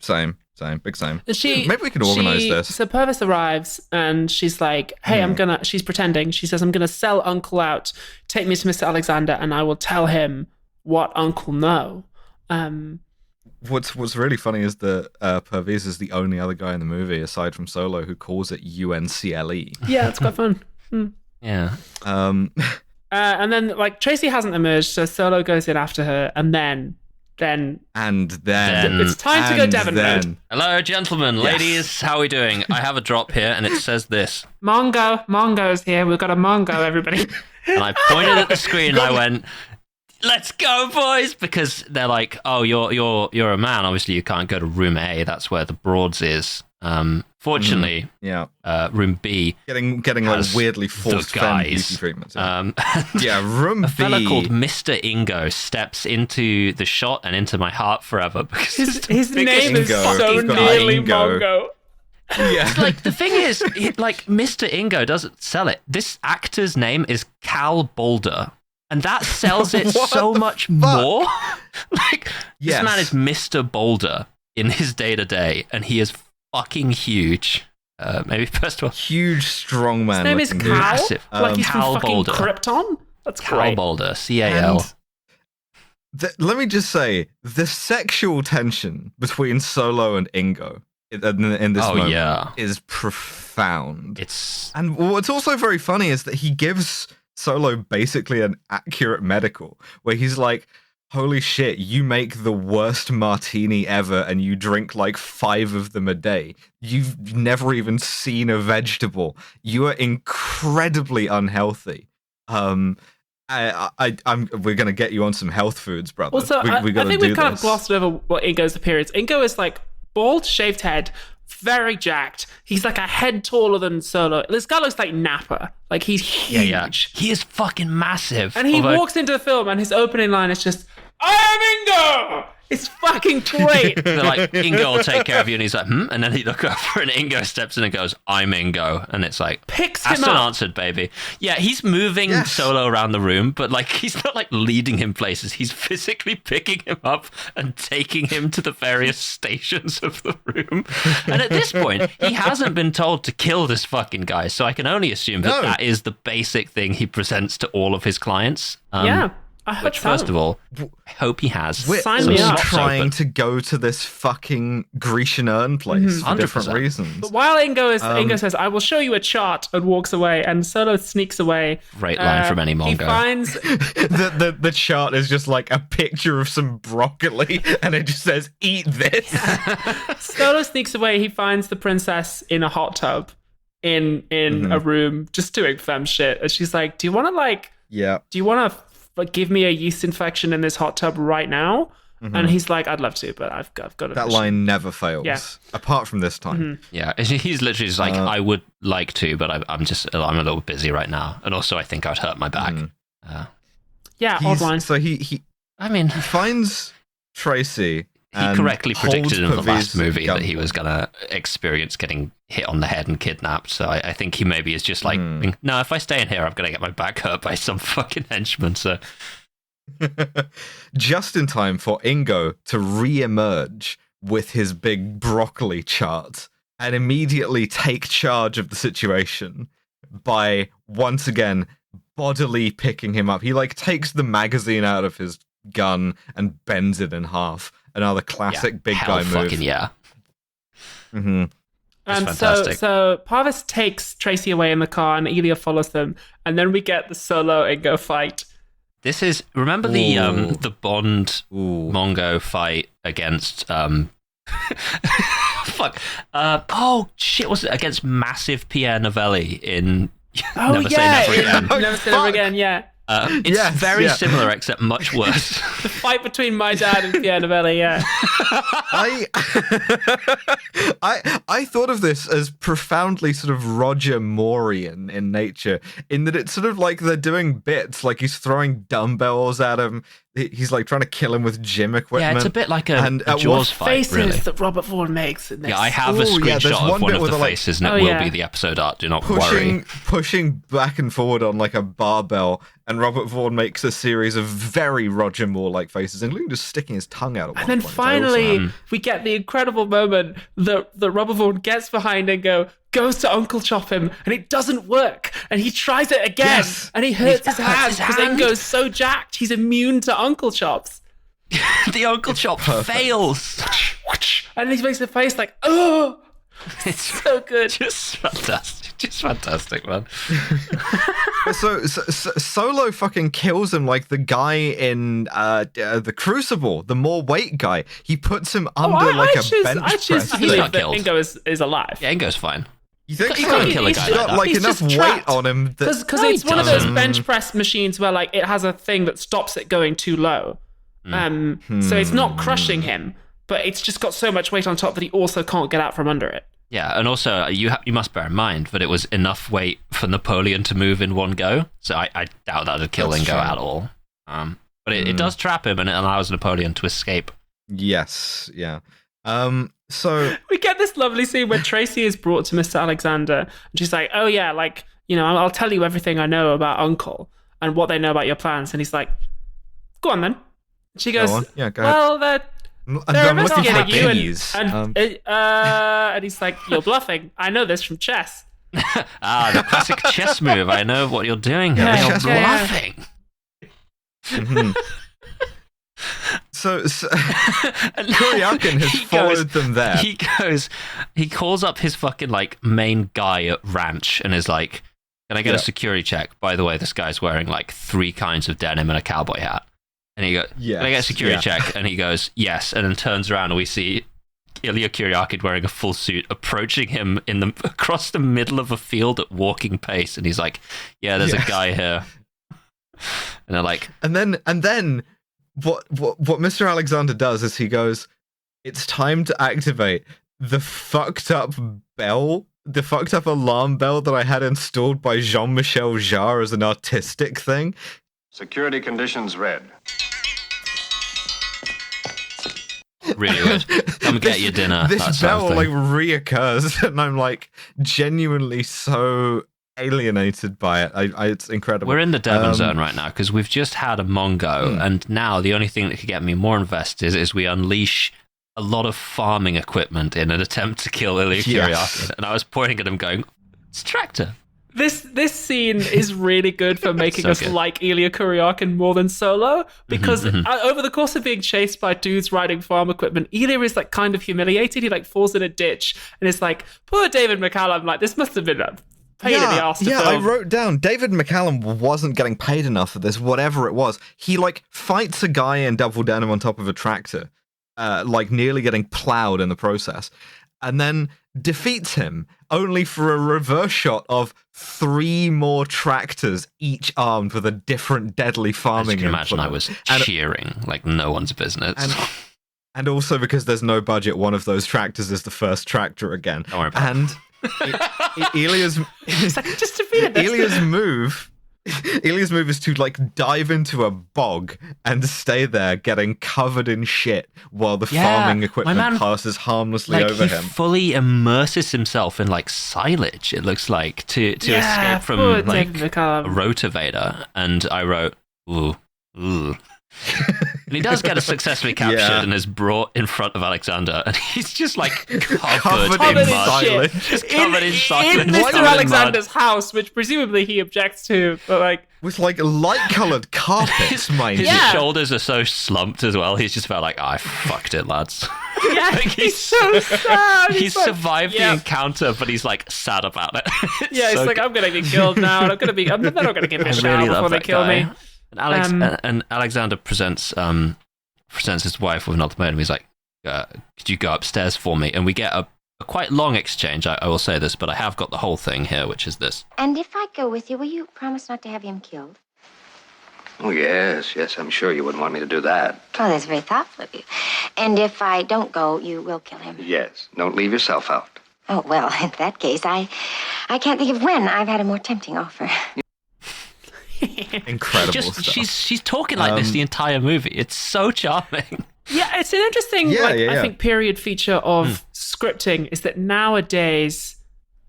Same, big same. Maybe we can organize this. So Purvis arrives and she's like, "Hey, she's pretending. She says, I'm gonna sell Uncle out. Take me to Mr. Alexander, and I will tell him what Uncle know." What's really funny is that Purvis is the only other guy in the movie aside from Solo who calls it UNCLE. Yeah, it's quite fun. Yeah. And then, like, Tracy hasn't emerged, so Solo goes in after her, and then it's time to go Devon mode. Hello, gentlemen, ladies, how are we doing? I have a drop here, and it says this. Mongo's here. We've got a Mongo, everybody. And I pointed at the screen, and I went, "Let's go, boys!" Because they're like, "Oh, you're a man. Obviously, you can't go to room A. That's where the Broads is." Fortunately, room B getting like weirdly forced beauty treatments. Room a B. fella called Mr. Ingo steps into the shot and into my heart forever because his name is so nearly Mongo. Yeah, like the thing is, like Mr. Ingo doesn't sell it. This actor's name is Cal Boulder. And that sells it so much more. Like, this man is Mr. Boulder in his day-to-day, and he is fucking huge. Maybe first of all, huge, strong man. His name is Cal? Massive. Like he's Cal from fucking Boulder. Krypton? That's Cal great. Boulder, C-A-L. Let me just say, the sexual tension between Solo and Ingo in this moment is profound. And what's also very funny is that he gives Solo basically an accurate medical where he's like, holy shit, you make the worst martini ever and you drink like 5 of them a day. You've never even seen a vegetable. You are incredibly unhealthy. We're gonna get you on some health foods, brother. Also, I think we've kind of glossed over what Ingo's appearance. Ingo is like bald, shaved head, very jacked. He's like a head taller than Solo. This guy looks like Nappa. Like he's huge. Yeah. He is fucking massive. And he walks into the film and his opening line is just, "I am Ingo!" It's fucking great. They're like, Ingo will take care of you. And he's like, And then he look over and Ingo steps in and goes, "I'm Ingo." And it's like, picks him Aston up. answered, baby. Yeah, he's moving Solo around the room, but like he's not like leading him places. He's physically picking him up and taking him to the various stations of the room. And at this point, he hasn't been told to kill this fucking guy. So I can only assume that is the basic thing he presents to all of his clients. I hope Which, first of all, I hope he has. We're all trying to go to this fucking Grecian urn place for different reasons. But while Ingo says, "I will show you a chart," and walks away, and Solo sneaks away. Great line from any Mongo. He finds the chart is just like a picture of some broccoli, and it just says, "Eat this." Solo sneaks away. He finds the princess in a hot tub in a room, just doing femme shit, and she's like, "Do you want to give me a yeast infection in this hot tub right now?" And he's like, "I'd love to, but I've got to." That line never fails, apart from this time. Yeah, he's literally just like, "I would like to, but I'm a little busy right now, and also I think I'd hurt my back." Odd line. So he finds Tracy. He correctly predicted in the last movie that he was going to experience getting hit on the head and kidnapped. So I think he maybe is just like, no, if I stay in here, I'm going to get my back hurt by some fucking henchman. So just in time for Ingo to re-emerge with his big broccoli chart and immediately take charge of the situation by once again bodily picking him up. He like takes the magazine out of his gun and bends it in half. Another classic big guy move. Fucking yeah. So Parvis takes Tracy away in the car, and Elia follows them, and then we get the Solo Ingo fight. This is remember the Bond Mongo fight against fuck oh shit, was it against massive Pierre Novelli in Never Say Never Again? Never Say Never Again, yeah. It's very similar, except much worse. The fight between my dad and Pierre Novelli, yeah. I thought of this as profoundly sort of Roger Moorian in nature, in that it's sort of like they're doing bits, like he's throwing dumbbells at him. He's like trying to kill him with gym equipment. Yeah, it's a bit like a Jaws fight, faces really. that Robert Vaughn makes in this. Yeah, I have a screenshot of one of the faces, and it will be the episode art. Do not worry. Pushing back and forward on like a barbell, and Robert Vaughn makes a series of very Roger Moore-like faces, including just sticking his tongue out at one point. And then finally, we get the incredible moment that Robert Vaughn gets behind and goes to Uncle Chop him, and it doesn't work. And he tries it again, and he hurts his hand because Ingo's so jacked, he's immune to Uncle Chops. The Uncle Chop fails. And he makes a face like, oh! It's so good. Just fantastic, man. So Solo fucking kills him like the guy in the Crucible, the more weight guy. He puts him under a bench press. I choose to believe that Ingo is alive. Yeah, Ingo's fine. You think he can't kill a guy he's got like enough weight on him because it's one of those bench press machines where like it has a thing that stops it going too low. So it's not crushing him, but it's just got so much weight on top that he also can't get out from under it. Yeah, and also you must bear in mind that it was enough weight for Napoleon to move in one go, so I doubt that would kill Ingo at all. But it does trap him, and it allows Napoleon to escape. Yes, yeah. So we get this lovely scene where Tracy is brought to Mr. Alexander, and she's like, "Oh yeah, like I'll tell you everything I know about Uncle and what they know about your plans." And he's like, "Go on then." She goes, "Yeah, go well, ahead." They're investigating you, and he's like, "You're bluffing. I know this from chess." The classic chess move. I know what you're doing here. You're bluffing. Mm-hmm. So Kuryakin has followed them there. He calls up his fucking like main guy at ranch and is like, "Can I get a security check? By the way, this guy's wearing like 3 kinds of denim and a cowboy hat." And he goes, "Can I get a security check?" And he goes, "Yes." And then turns around and we see Ilya Kuryakin wearing a full suit approaching him across the middle of a field at walking pace. And he's like, "Yeah, there's a guy here." And they're like, and then what Mr. Alexander does is he goes, "It's time to activate the fucked up bell, the fucked up alarm bell that I had installed by Jean-Michel Jarre as an artistic thing." Security conditions read. Really good. Come get your dinner. This bell like reoccurs, and I'm like genuinely so alienated by it. It's incredible. We're in the Devon zone right now because we've just had a Mongo, and now the only thing that could get me more invested is we unleash a lot of farming equipment in an attempt to kill Ilya Kuryakin. And I was pointing at him going, "It's a tractor." This scene is really good for making us like Ilya Kuryakin more than Solo, because over the course of being chased by dudes riding farm equipment, Ilya is like kind of humiliated. He like falls in a ditch and it's like, poor David McCallum, like this must have been a pain in the ass to film. I wrote down David McCallum wasn't getting paid enough for this, whatever it was. He like fights a guy in double denim on top of a tractor, like nearly getting plowed in the process, and then defeats him only for a reverse shot of 3 more tractors, each armed with a different deadly farming implement. As you can imagine, I was cheering like no one's business. And also because there's no budget, one of those tractors is the first tractor again. Don't worry about it. Ilya's just defeated this. Ilya's move is to like dive into a bog and stay there getting covered in shit while the farming equipment passes harmlessly over him. He fully immerses himself in like silage, it looks like, to escape from like a rotavator. And I wrote, ooh. And he does get successfully captured and is brought in front of Alexander, and he's just like covered in mud. Just covered in silage. In Mr. Alexander's house, which presumably he objects to, but like with like light-coloured carpets, his shoulders are so slumped as well. He's just about like, I fucked it, lads. Yeah, like he's so sad. He's survived the encounter, but he's like sad about it. He's like, I'm gonna be killed now, and they're not gonna give me a shower before they kill me. And Alexander presents his wife with an ultimatum. He's like, could you go upstairs for me? And we get a quite long exchange. I will say this, but I have got the whole thing here, which is this. And if I go with you, will you promise not to have him killed? Oh, yes, I'm sure you wouldn't want me to do that. Oh, that's very thoughtful of you. And if I don't go, you will kill him? Yes, don't leave yourself out. Oh, well, in that case, I can't think of when I've had a more tempting offer. Incredible stuff. She's talking like this the entire movie. It's so charming. Yeah, it's an interesting, I think, period feature of scripting is that nowadays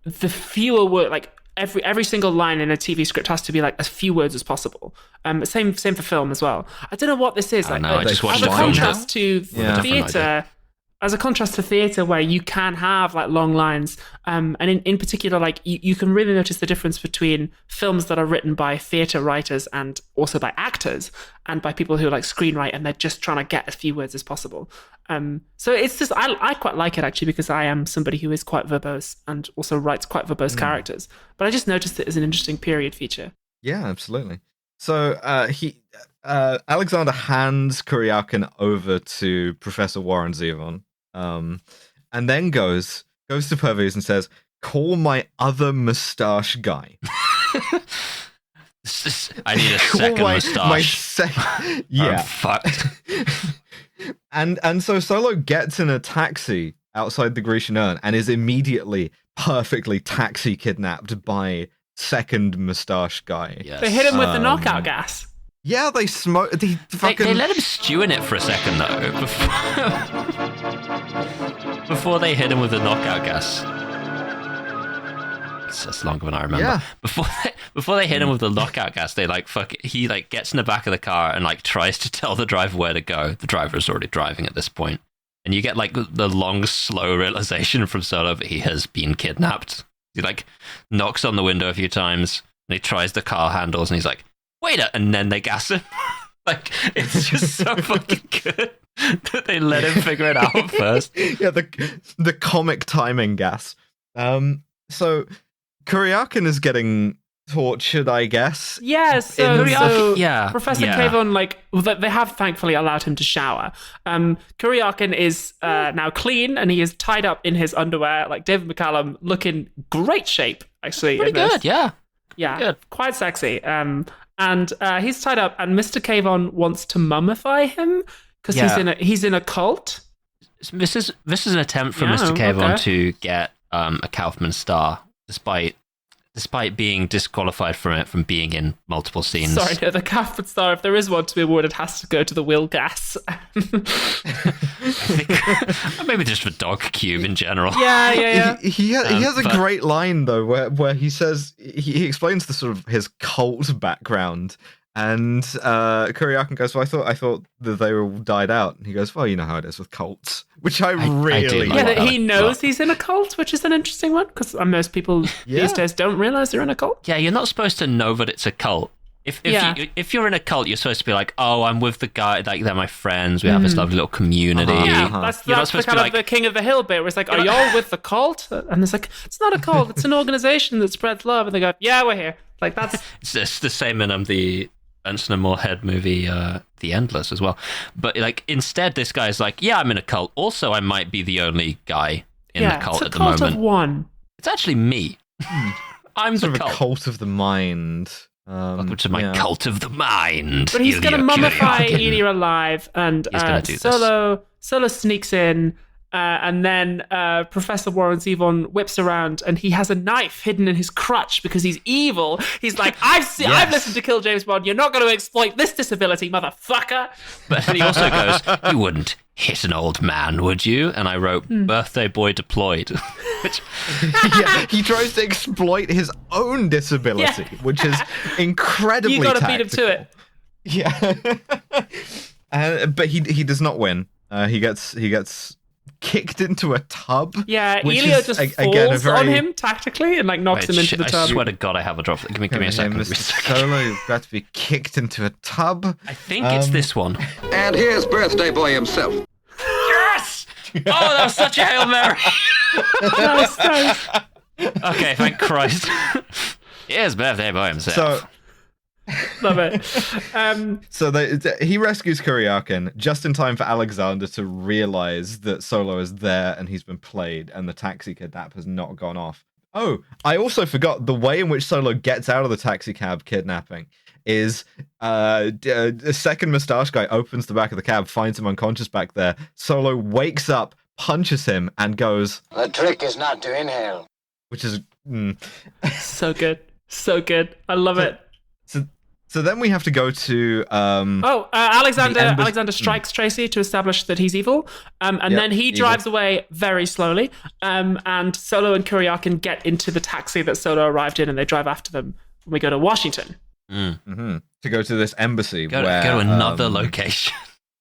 the fewer words, like every single line in a TV script has to be like as few words as possible. Same for film as well. I don't know what this is. I just watched as a the contrast to theatre. As a contrast to theatre, where you can have like long lines, and in particular, like you can really notice the difference between films that are written by theatre writers and also by actors and by people who like screenwrite, and they're just trying to get as few words as possible. So it's just I quite like it actually because I am somebody who is quite verbose and also writes quite verbose characters. But I just noticed it as an interesting period feature. Yeah, absolutely. So Alexander hands Kuryakin over to Professor Warren Zevon. And then goes to Pervez and says, "Call my other mustache guy." I need a second mustache. Yeah, I'm fucked. and so Solo gets in a taxi outside the Grecian urn and is immediately perfectly taxi kidnapped by second mustache guy. Yes. They hit him with the knockout gas. Yeah, they smoke. They let him stew in it for a second though, before they hit him with the knockout gas. That's longer than I remember. Yeah. Before they hit him with the knockout gas, they he gets in the back of the car and like tries to tell the driver where to go. The driver is already driving at this point, and you get like the long, slow realization from Solo that he has been kidnapped. He like knocks on the window a few times and he tries the car handles and he's like, "Wait a," and then they gas him. Like, it's just so fucking good that they let him figure it out first. Yeah, the comic timing gas. So Kuryakin is getting tortured, I guess. Yes, yeah, Professor Kavon, like, they have thankfully allowed him to shower. Kuryakin is now clean and he is tied up in his underwear. Like David McCallum, looking great shape, actually. Pretty good, yeah. Yeah, good. Quite sexy. And he's tied up, and Mr. Kavon wants to mummify him because he's in a cult. This is an attempt from Mr. Kavon to get a Kaufman star, despite being disqualified from it from being in multiple scenes. Sorry, no, the Kaufman star, if there is one to be awarded, has to go to the Will Gas. I think, maybe just for Dog Cube in general. Yeah. He has a great line though, where he says he explains the sort of his cult background, and Kuryakin goes, "Well, I thought that they all died out." And he goes, "Well, you know how it is with cults," which I really like. That he knows he's in a cult, which is an interesting one because most people these days don't realize they're in a cult. Yeah, you're not supposed to know that it's a cult. If you're in a cult, you're supposed to be like, "Oh, I'm with the guy. Like they're my friends. We have this lovely little community." That's the kind of the King of the Hill bit, where it's like, "Are y'all with the cult?" And it's like, "It's not a cult. It's an organization that spreads love." And they go, "Yeah, we're here." Like that's it's the same in the Anson Moorhead movie, The Endless, as well. But like instead, this guy's like, "Yeah, I'm in a cult. Also, I might be the only guy in the cult at the moment." It's a cult of one. It's actually me. I'm sort the of a cult of the mind. Welcome to my cult of the mind. But he's going to mummify Ilya alive, and Solo sneaks in, and then Professor Warren Zevon whips around, and he has a knife hidden in his crutch because he's evil. He's like, I've listened to Kill James Bond. You're not going to exploit this disability, motherfucker. But he also goes, "You wouldn't hit an old man, would you?" And I wrote, "Birthday boy deployed." Which he tries to exploit his own disability, which is incredibly you gotta tactical. beat him to it. Yeah. But he does not win. He gets kicked into a tub. Yeah, Ilya just falls on him tactically and like knocks him into the tub. I swear to God, I have a drop. Give me a second. Mr. Solo, you've got to be kicked into a tub. I think it's this one. And here's birthday boy himself. Yes! Oh, that was such a Hail Mary. Okay, thank Christ. Here's birthday boy himself. So Love it. So he rescues Kuryakin just in time for Alexander to realize that Solo is there and he's been played and the taxi kidnap has not gone off. Oh, I also forgot the way in which Solo gets out of the taxi cab kidnapping is a second mustache guy opens the back of the cab, finds him unconscious back there. Solo wakes up, punches him, and goes, "The trick is not to inhale." Which is... So good. So good. I love it. So then we have to go to... Alexander strikes Tracy to establish that he's evil. And then he drives away very slowly. And Solo and Kuryakin get into the taxi that Solo arrived in, and they drive after them when we go to Washington. Mm-hmm. To go to this embassy. Go to another location.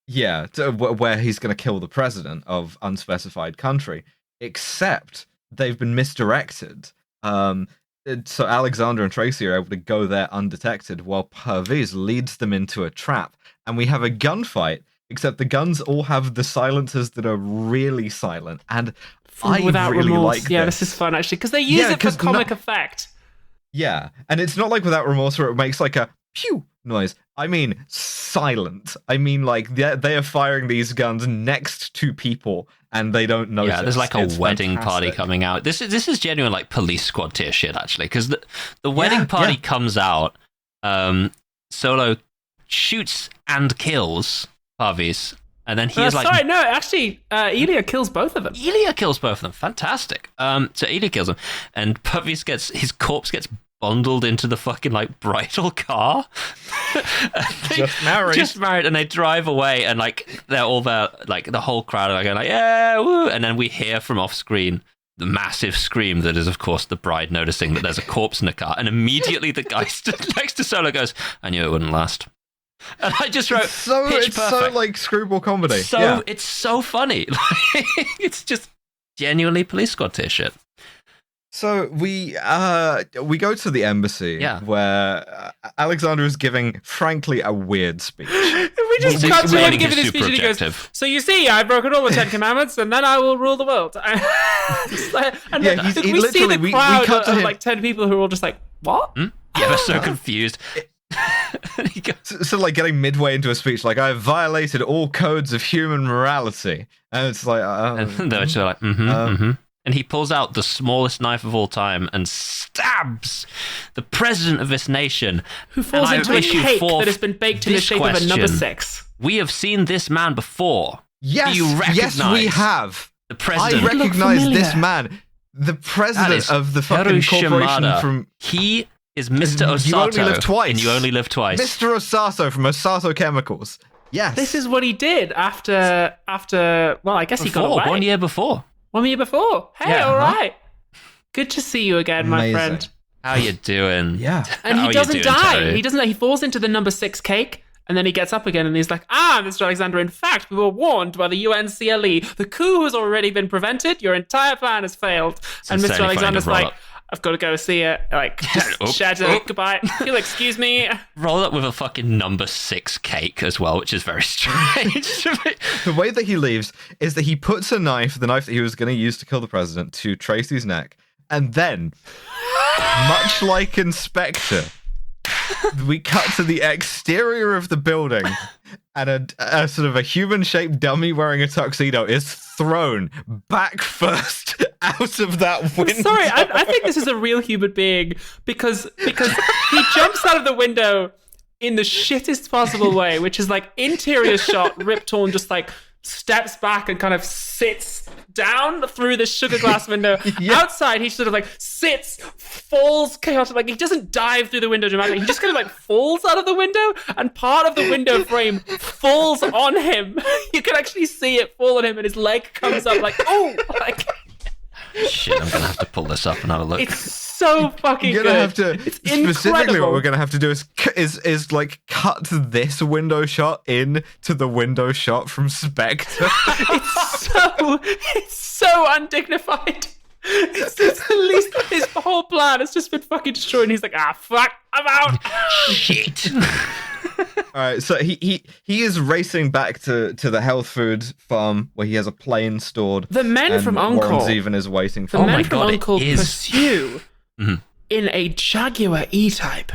Yeah, where he's going to kill the president of unspecified country. Except they've been misdirected. So Alexander and Tracy are able to go there undetected while Perviz leads them into a trap. And we have a gunfight, except the guns all have the silencers that are really silent. And I really like this. Yeah, this is fun, actually, because they use it for comic effect. Yeah, and it's not like Without Remorse where it makes like a pew noise. I mean silent. I mean like they are firing these guns next to people and they don't notice. Yeah, there's like a wedding party coming out. This is genuine like police squad tier shit actually, because the wedding party comes out. Solo shoots and kills Parvis, and then he is like... Sorry, no, actually, Elia kills both of them. Elia kills both of them. Fantastic. So Elia kills them, and Parvis his corpse gets bundled into the fucking like bridal car. Just married, and they drive away, and like they're all there, like the whole crowd are going like, yeah, woo, and then we hear from off screen the massive scream that is, of course, the bride noticing that there's a corpse in the car, and immediately the guy stood next to Solo goes, "I knew it wouldn't last." And I just wrote, it's so like screwball comedy. It's so funny. It's just genuinely police squad tier shit. So we go to the embassy where Alexander is giving, frankly, a weird speech. We just cut to him giving this speech and he goes, "So you see, I've broken all the 10 Commandments and then I will rule the world." We see the crowd of like 10 people who are all just like, "What?" Yeah, they're so confused. So like getting midway into a speech like, "I have violated all codes of human morality," and it's like and they're just like and he pulls out the smallest knife of all time and stabs the president of this nation, who falls into a cake that has been baked in the shape of a number 6. We have seen this man before. Yes, do you recognize we have. The president. I recognize this man, the president of the fucking corporation from... He is Mr. Osato. You only live twice. And you only live twice. Mr. Osato from Osato Chemicals. Yes. This is what he did after well, I guess he got away. 1 year before. 1 year before. Hey, all right. Good to see you again, my friend. How you doing? Yeah. And he doesn't die. He doesn't. He falls into the number 6 cake, and then he gets up again, and he's like, Mr. Alexander, in fact, we were warned by the UNCLE. The coup has already been prevented. Your entire plan has failed. And Mr. Alexander's like, I've got to go see it. Like, just shout out goodbye. You'll excuse me. Roll up with a fucking number 6 cake as well, which is very strange. The way that he leaves is that he puts the knife that he was going to use to kill the president, to Tracy's neck, and then, much like Inspector, we cut to the exterior of the building, and a sort of a human-shaped dummy wearing a tuxedo is thrown back first out of that window. Sorry, I think this is a real human being because he jumps out of the window in the shittest possible way, which is like interior shot, Rip Torn just like steps back and kind of sits down through the sugar glass window. Outside, he sort of like sits, falls chaotic. Like, he doesn't dive through the window dramatically. He just kind of like falls out of the window, and part of the window frame falls on him. You can actually see it fall on him, and his leg comes up like, oh, like. Shit, I'm gonna have to pull this up and have a look. It's so fucking good. It's specifically incredible. What we're gonna have to do is like cut this window shot in to the window shot from Spectre. It's so undignified. It's at least his whole plan has just been fucking destroyed, and he's like, fuck, I'm out. Shit. All right, so he is racing back to the health food farm where he has a plane stored. The men from Uncle. Warren Zevon is waiting for the men from Uncle pursue in a Jaguar E-Type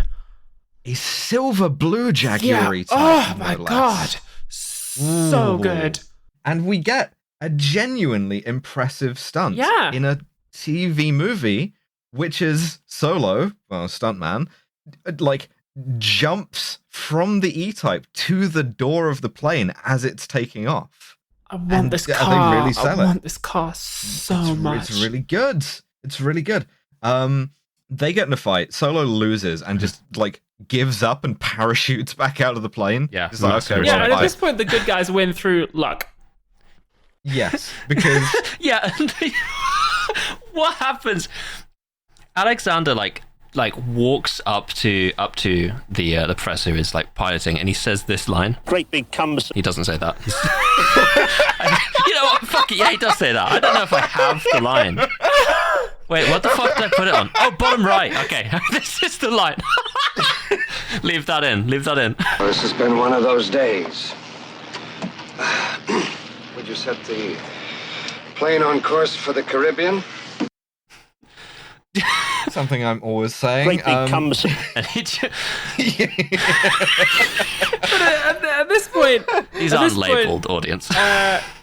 a silver blue Jaguar type. Oh my god. So good. And we get a genuinely impressive stunt in a TV movie, which is Solo, well, stuntman, like jumps from the E-Type to the door of the plane as it's taking off. I want this car. They really sell I want this car so much. It's really good. It's really good. They get in a fight. Solo loses and just like gives up and parachutes back out of the plane. Yeah. He's like, okay, yeah, and at this point, the good guys win through luck. Yes, because yeah. What happens? Alexander like walks up to the professor who is like piloting, and he says this line. Great big cumbersome. He doesn't say that. You know what? Fuck it. Yeah, he does say that. I don't know if I have the line. Wait, what the fuck did I put it on? Oh, bottom right. Okay, this is the line. Leave that in. Well, this has been one of those days. Would you set the plane on course for the Caribbean? Something I'm always saying. Great big cumbersome. But at this point, these unlabeled audience.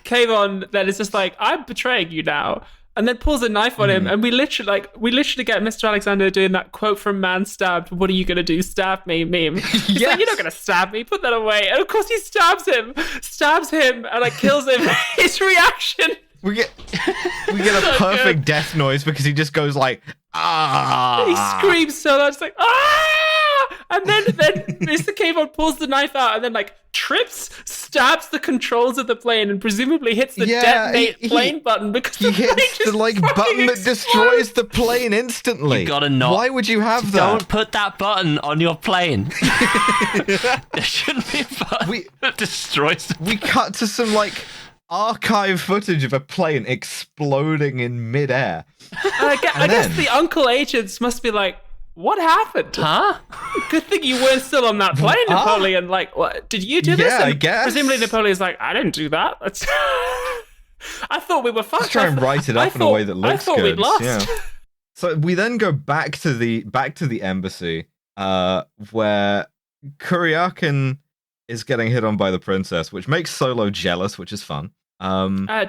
Kayvon then is just like, I'm betraying you now, and then pulls a knife on him, and we literally get Mr. Alexander doing that quote from Man Stabbed, "What are you gonna do? Stab me?" meme. He's like, "You're not gonna stab me. Put that away." And of course, he stabs him, and like kills him. His reaction. We get a perfect death noise because he just goes like, ah. He screams so loud, it's like, ah! And then Mr. Kayvon pulls the knife out and then like trips, stabs the controls of the plane, and presumably hits the detonate plane button because he hits the like button that destroys the plane instantly. You gotta not. Why would you have that? Don't put that button on your plane. There shouldn't be a button that destroys the plane. We cut to some like archive footage of a plane exploding in midair. I guess the uncle agents must be like, what happened? Huh? Good thing you weren't still on that plane, Napoleon. Like, what? Did you do this? Yeah, I guess. Presumably Napoleon's like, I didn't do that. I thought we were fucked. Let's try and write it up in a way that looks good. I thought we'd lost. Yeah. So we then go back to the embassy, where Kuryakin is getting hit on by the princess, which makes Solo jealous, which is fun.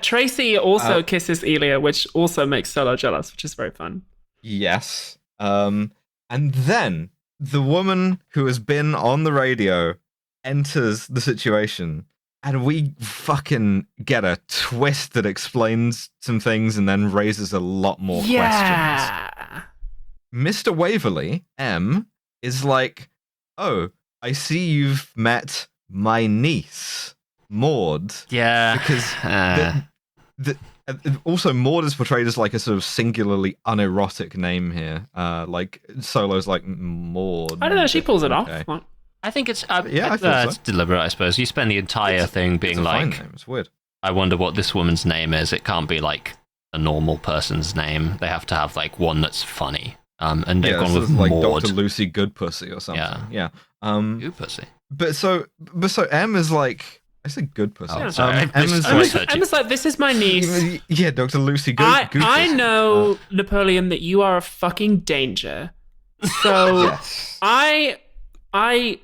Tracy also kisses Elia, which also makes Solo jealous, which is very fun. Yes. And then the woman who has been on the radio enters the situation, and we fucking get a twist that explains some things and then raises a lot more questions. Mr. Waverly, M, is like, oh, I see you've met my niece, Maud. Yeah. Because also Maud is portrayed as like a sort of singularly unerotic name here. Like Solo's like Maud. I don't know, she pulls it off. I think it's it's deliberate, I suppose. You spend the entire thing being like, name. It's weird. I wonder what this woman's name is. It can't be like a normal person's name. They have to have like one that's funny. And they've gone with like Maud. Dr. Lucy Goodpussy or something. Yeah. Goodpussy. But so M is like, I said good pussy. Oh, sorry. Emma's like, this is my niece. Yeah, Dr. Lucy Good. I know, Napoleon, that you are a fucking danger. So yes. I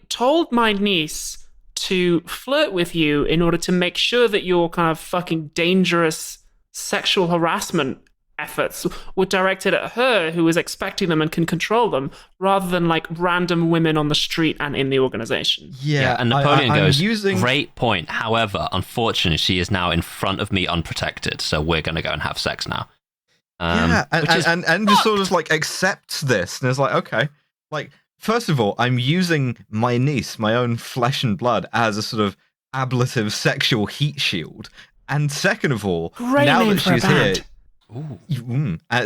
told my niece to flirt with you in order to make sure that your kind of fucking dangerous sexual harassment efforts were directed at her, who is expecting them and can control them, rather than like random women on the street and in the organization. Yeah, and Napoleon goes, great point. However, unfortunately, she is now in front of me unprotected, so we're going to go and have sex now. And just sort of like accepts this, and is like, okay, like, first of all, I'm using my niece, my own flesh and blood, as a sort of ablative sexual heat shield. And second of all, now that she's here,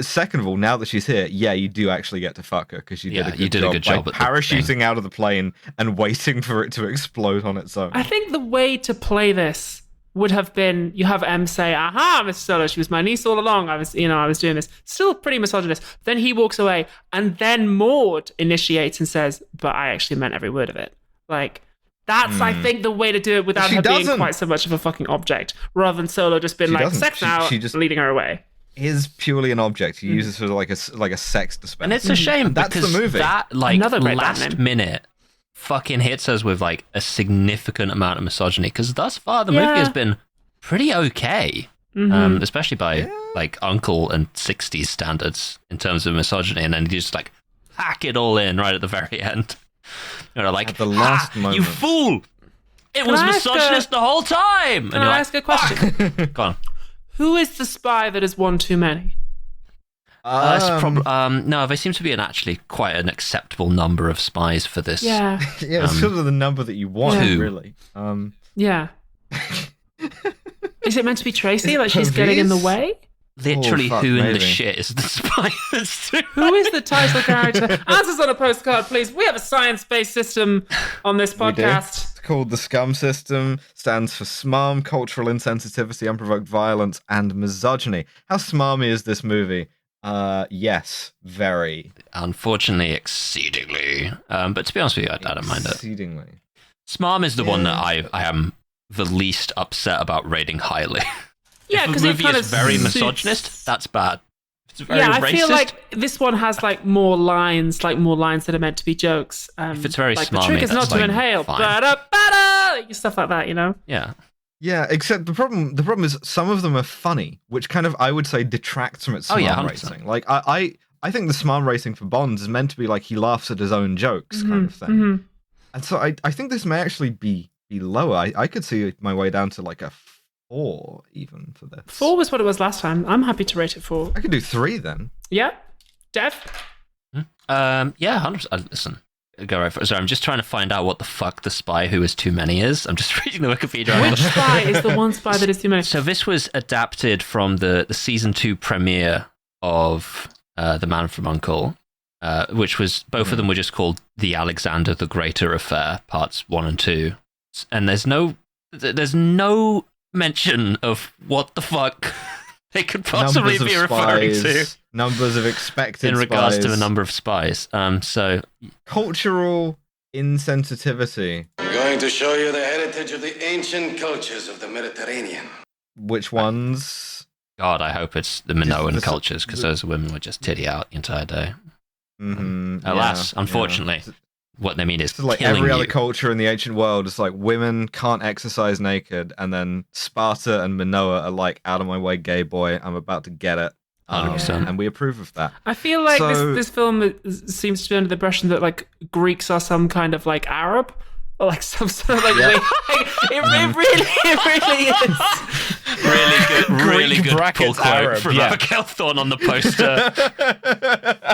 second of all, now that she's here, yeah, you do actually get to fuck her because you did a good job by parachuting out of the plane and waiting for it to explode on its own. I think the way to play this would have been, you have M say, aha, Mr. Solo, she was my niece all along. I was doing this. Still pretty misogynist. Then he walks away, and then Maud initiates and says, but I actually meant every word of it. Like, that's, I think, the way to do it without her being quite so much of a fucking object, rather than Solo just being like, sex now, just leading her away. Is purely an object. He uses her like a sex dispenser. And it's a shame because that's the movie. That, like, last minute fucking hits us with like a significant amount of misogyny, because thus far the movie has been pretty okay, especially by like Uncle and 60s standards in terms of misogyny, and then you just like hack it all in right at the very end. You know, like at the last moment. You fool! It was misogynist the whole time. Can I ask a question? Go on. Who is the spy that is one too many? No, there seems to be actually quite an acceptable number of spies for this. Yeah. It's sort of the number that you want, really. Yeah. Is it meant to be Tracy? Like she's getting in the way? Literally, who in the shit is the spy? Who is the title character? Answers on a postcard, please. We have a science-based system on this podcast. It's called the SCUM system. Stands for SMARM, cultural insensitivity, unprovoked violence, and misogyny. How smarmy is this movie? Yes, very. Unfortunately, exceedingly. But to be honest with you, I don't mind it. Exceedingly. SMARM is the one that I am the least upset about rating highly. Yeah, because the movie is very misogynist. That's bad. It's very racist. I feel like this one has like more lines that are meant to be jokes. If it's very like smarmy, the trick is not to inhale, stuff like that, you know. Yeah. Yeah, except the problem is some of them are funny, which kind of I would say detracts from its SMARM rating. Like I think the SMARM rating for Bond is meant to be like he laughs at his own jokes kind of thing. And so I think this may actually be lower. I could see my way down to like a 4 even for this. 4 was what it was last time. I'm happy to rate it 4. I could do 3 then. Yeah. Dev? Yeah, 100%. Listen. Go right for it. Sorry, I'm just trying to find out what the fuck the spy who is too many is. I'm just reading the Wikipedia. Which spy is the one spy that is too many? So this was adapted from the season 2 premiere of The Man from U.N.C.L.E., which was, both of them were just called The Alexander the Greater Affair, parts 1 and 2. And there's no mention of what the fuck they could possibly be referring to. Numbers of expected in regards spies. to the number of spies. So cultural insensitivity. I'm going to show you the heritage of the ancient cultures of the Mediterranean. Which ones? God, I hope it's the Minoan cultures, because those women were just titty out the entire day. Alas, unfortunately, what they mean is so like every other culture in the ancient world, it's like women can't exercise naked, and then Sparta and Minoa are like, out of my way, gay boy, I'm about to get it. 100%. And we approve of that. I feel like this film seems to be under the impression that like Greeks are some kind of like Arab, or like some sort of like way. It really is. Really good pull quote from Abigail Thorne on the poster.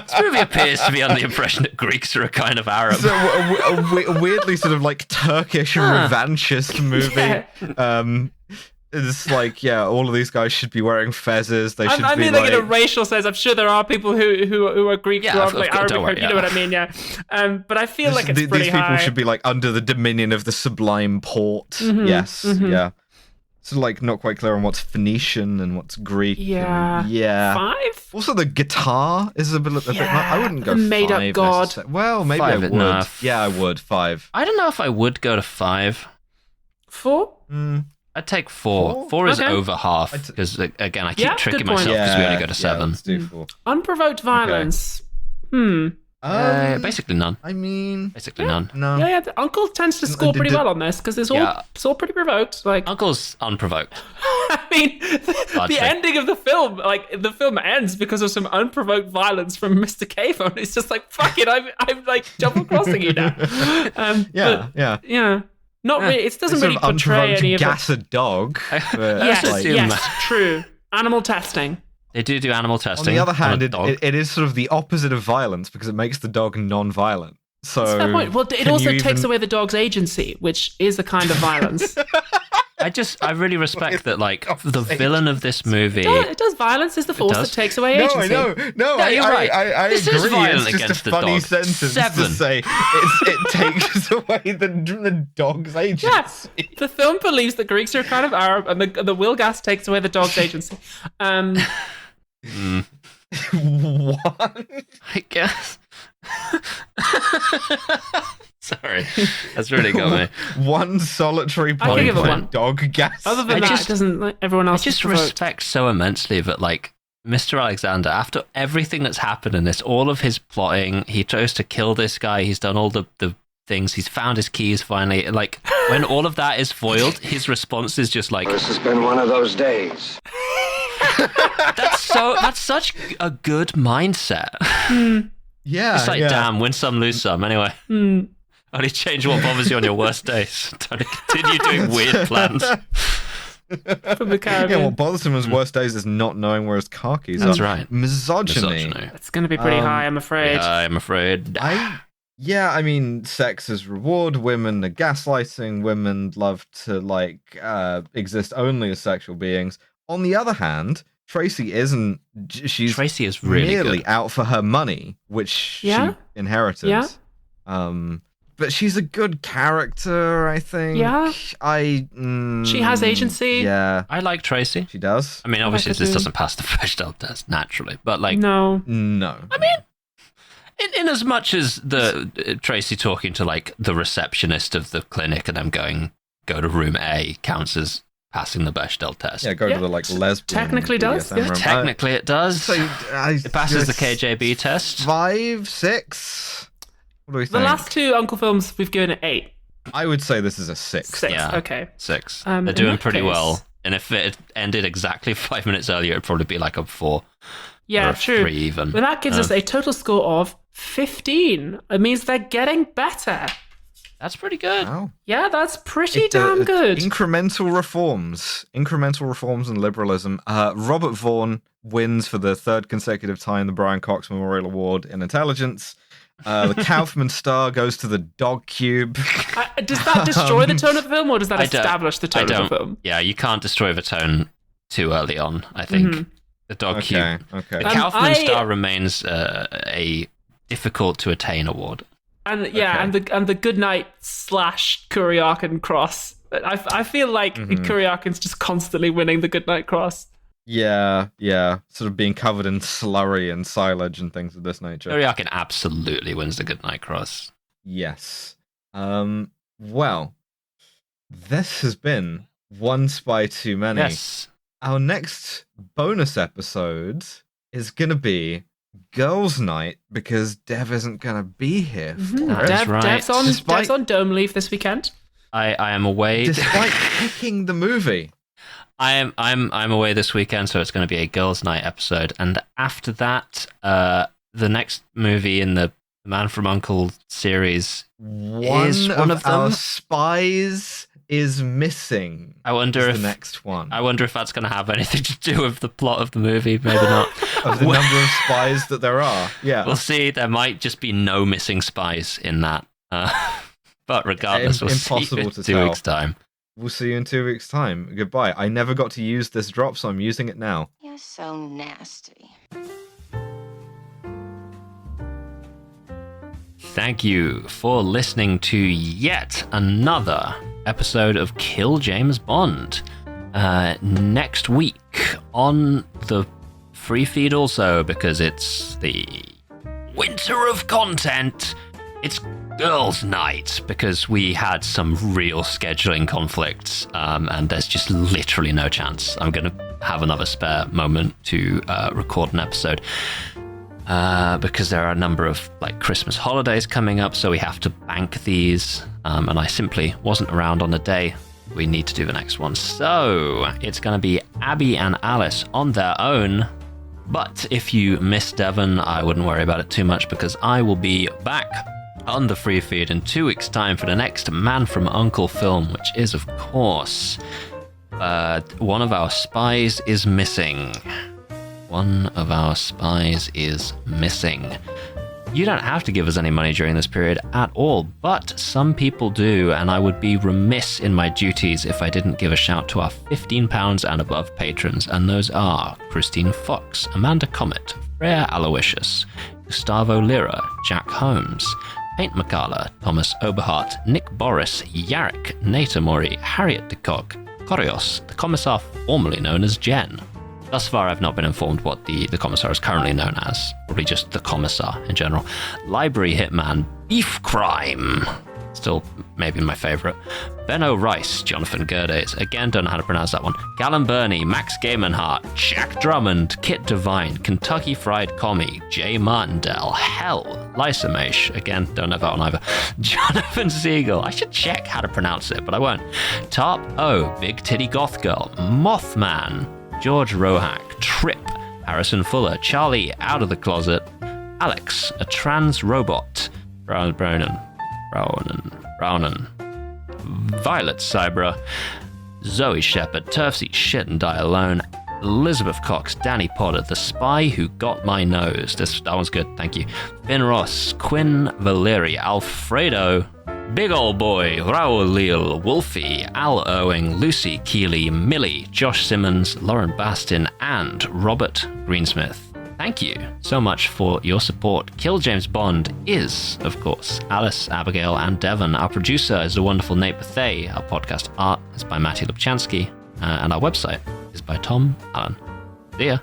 This movie appears to be under the impression that Greeks are a kind of Arab. So a weirdly sort of like Turkish revanchist movie. It's like, all of these guys should be wearing fezzes. They should be like in a racial sense. I'm sure there are people who are Greek who are like Arabic. You know what I mean? Yeah. But I feel like it's pretty these people high. should be like under the dominion of the Sublime Porte. Yes. Yeah. So like not quite clear on what's Phoenician and what's Greek. Yeah. 5? Also, the guitar is a bit. I wouldn't go 5. Made up god. Well, maybe 5 I would. Enough. Yeah, I would 5. I don't know if I would go to 5. 4? I'd take 4. 4 is over half, because again, I keep tricking myself because we only go to 7. Let's do 4. Unprovoked violence. Basically none. I mean, basically none. No. Yeah. The Uncle tends to score pretty well on this because it's all pretty provoked. Like Uncle's unprovoked. I mean, the ending of the film, like the film ends because of some unprovoked violence from Mr. K-Phone. It's just like, fuck it, I'm like double crossing you now. Yeah. Not really. It doesn't really portray any of it. Gas a dog. Yes, true. Animal testing. They do animal testing. On the other hand, it is sort of the opposite of violence because it makes the dog non-violent. So that's a fair point. Well, it also takes away the dog's agency, which is a kind of violence. I really respect that, like, the villain of this movie... It does. Violence is the force that takes away agency. No, you're right. I this agree. Is violent it's just a funny sentence 7. to say it takes away the dog's agency. Yes, the film believes that Greeks are a kind of Arab, and the will gas takes away the dog's agency. What? I guess. Sorry, that's really got me. One solitary point for dog gas. Other than that, it doesn't like everyone else. I just respect so immensely that, like, Mr. Alexander, after everything that's happened in this, all of his plotting, he chose to kill this guy. He's done all the things. He's found his keys finally. Like, when all of that is foiled, his response is just like, This has been one of those days. That's such a good mindset. Yeah. It's like, damn, win some, lose some. Anyway. Only change what bothers you on your worst days. Don't continue doing weird plans. From the Caribbean. Yeah, what bothers him his worst days is not knowing where his car keys are. That's right. Misogyny. It's going to be pretty high, I'm afraid. Yeah, I'm afraid. I mean, sex is reward. Women are gaslighting. Women love to, exist only as sexual beings. On the other hand, Tracy isn't. Tracy is really merely good. out for her money, which she inherited. Yeah. But she's a good character, I think. Yeah. She has agency. Yeah. I like Tracy. She does. I mean, obviously, this doesn't pass the Bechdel test, naturally. But, No. I mean, in as much as the Tracy talking to, the receptionist of the clinic and them go to room A counts as passing the Bechdel test. Yeah, go to the, lesbian. Technically does. BDSM Yeah. room. Technically, it does. So, it passes the KJB test. 5, 6. What do we think? The last two Uncle films, we've given it 8. I would say this is a 6. 6, yeah, okay. 6. In They're doing that pretty case- well. And if it ended exactly 5 minutes earlier, it'd probably be a 4. Yeah, or a true. 3 even. But that gives us a total score of 15. It means they're getting better. That's pretty good. Wow. Yeah, that's pretty damn good. Incremental reforms and liberalism. Robert Vaughn wins for the 3rd consecutive time the Brian Cox Memorial Award in intelligence. The Kaufman star goes to the dog cube. Does that destroy the tone of the film, or does that establish the tone of the film? Yeah, you can't destroy the tone too early on, I think. Mm-hmm. The dog cube. Okay. The Kaufman star remains a difficult to attain award. And and the Goodnight / Kuryakin cross. I feel like Kuryakin's just constantly winning the Goodnight cross. Yeah. Sort of being covered in slurry and silage and things of this nature. Kuryakin absolutely wins the Goodnight cross. Yes. Well, this has been One Spy Too Many. Yes. Our next bonus episode is going to be Girls' Night because Dev isn't going to be here for it. That's right. Dev's on dome leave this weekend. I am away. Despite picking the movie. I'm away this weekend, so it's going to be a Girls' Night episode. And after that, the next movie in the Man from U.N.C.L.E. series is one of them. Our spies is missing. I wonder if the next one. I wonder if that's going to have anything to do with the plot of the movie. Maybe not. Of the number of spies that there are. Yeah, we'll see. There might just be no missing spies in that. But regardless, we'll see you in 2 weeks' time. We'll see you in 2 weeks' time. Goodbye. I never got to use this drop, so I'm using it now. You're so nasty. Thank you for listening to yet another episode of Kill James Bond. Next week on the free feed also, because it's the winter of content, it's Girls' Night, because we had some real scheduling conflicts, and there's just literally no chance I'm going to have another spare moment to record an episode. Because there are a number of Christmas holidays coming up, so we have to bank these, and I simply wasn't around on the day we need to do the next one. So it's going to be Abby and Alice on their own. But if you miss Devon, I wouldn't worry about it too much, because I will be back on the free feed in 2 weeks' time for the next Man from U.N.C.L.E. film, which is, of course, one of our spies is missing. One of our spies is missing. You don't have to give us any money during this period at all, but some people do, and I would be remiss in my duties if I didn't give a shout to our £15 and above patrons, and those are Christine Fox, Amanda Comet, Freya Aloysius, Gustavo Lira, Jack Holmes, Paint Macala, Thomas Oberhart, Nick Boris, Yarrick, Nata Mori, Harriet de Kock, Korios, the Commissar formerly known as Jen. Thus far, I've not been informed what the Commissar is currently known as. Probably just the Commissar in general. Library Hitman, Beef Crime, Still maybe my favourite. Benno Rice, Jonathan Gerdes, again don't know how to pronounce that one. Callum Burney, Max Gaimanhart, Jack Drummond, Kit Devine, Kentucky Fried Commie, Jay Martindale, Hell, Lysa Maish, again don't know that one either. Jonathan Siegel, I should check how to pronounce it, but I won't. Tarp O, Big Titty Goth Girl, Mothman, George Rohack, Trip, Harrison Fuller, Charlie Out of the Closet, Alex, a trans robot, Brownan, Violet Cybra, Zoe Shepherd, Turfs Eat Shit and Die Alone, Elizabeth Cox, Danny Potter, The Spy Who Got My Nose. That one's good, thank you. Finn Ross, Quinn Valeri, Alfredo, Big Ol' Boy, Raul Leal, Wolfie, Al Owing, Lucy Keeley, Millie, Josh Simmons, Lauren Bastin, and Robert Greensmith. Thank you so much for your support. Kill James Bond is, of course, Alice, Abigail, and Devon. Our producer is the wonderful Nate Bethay. Our podcast art is by Matty Lubchansky. And our website is by Tom Allen. See ya.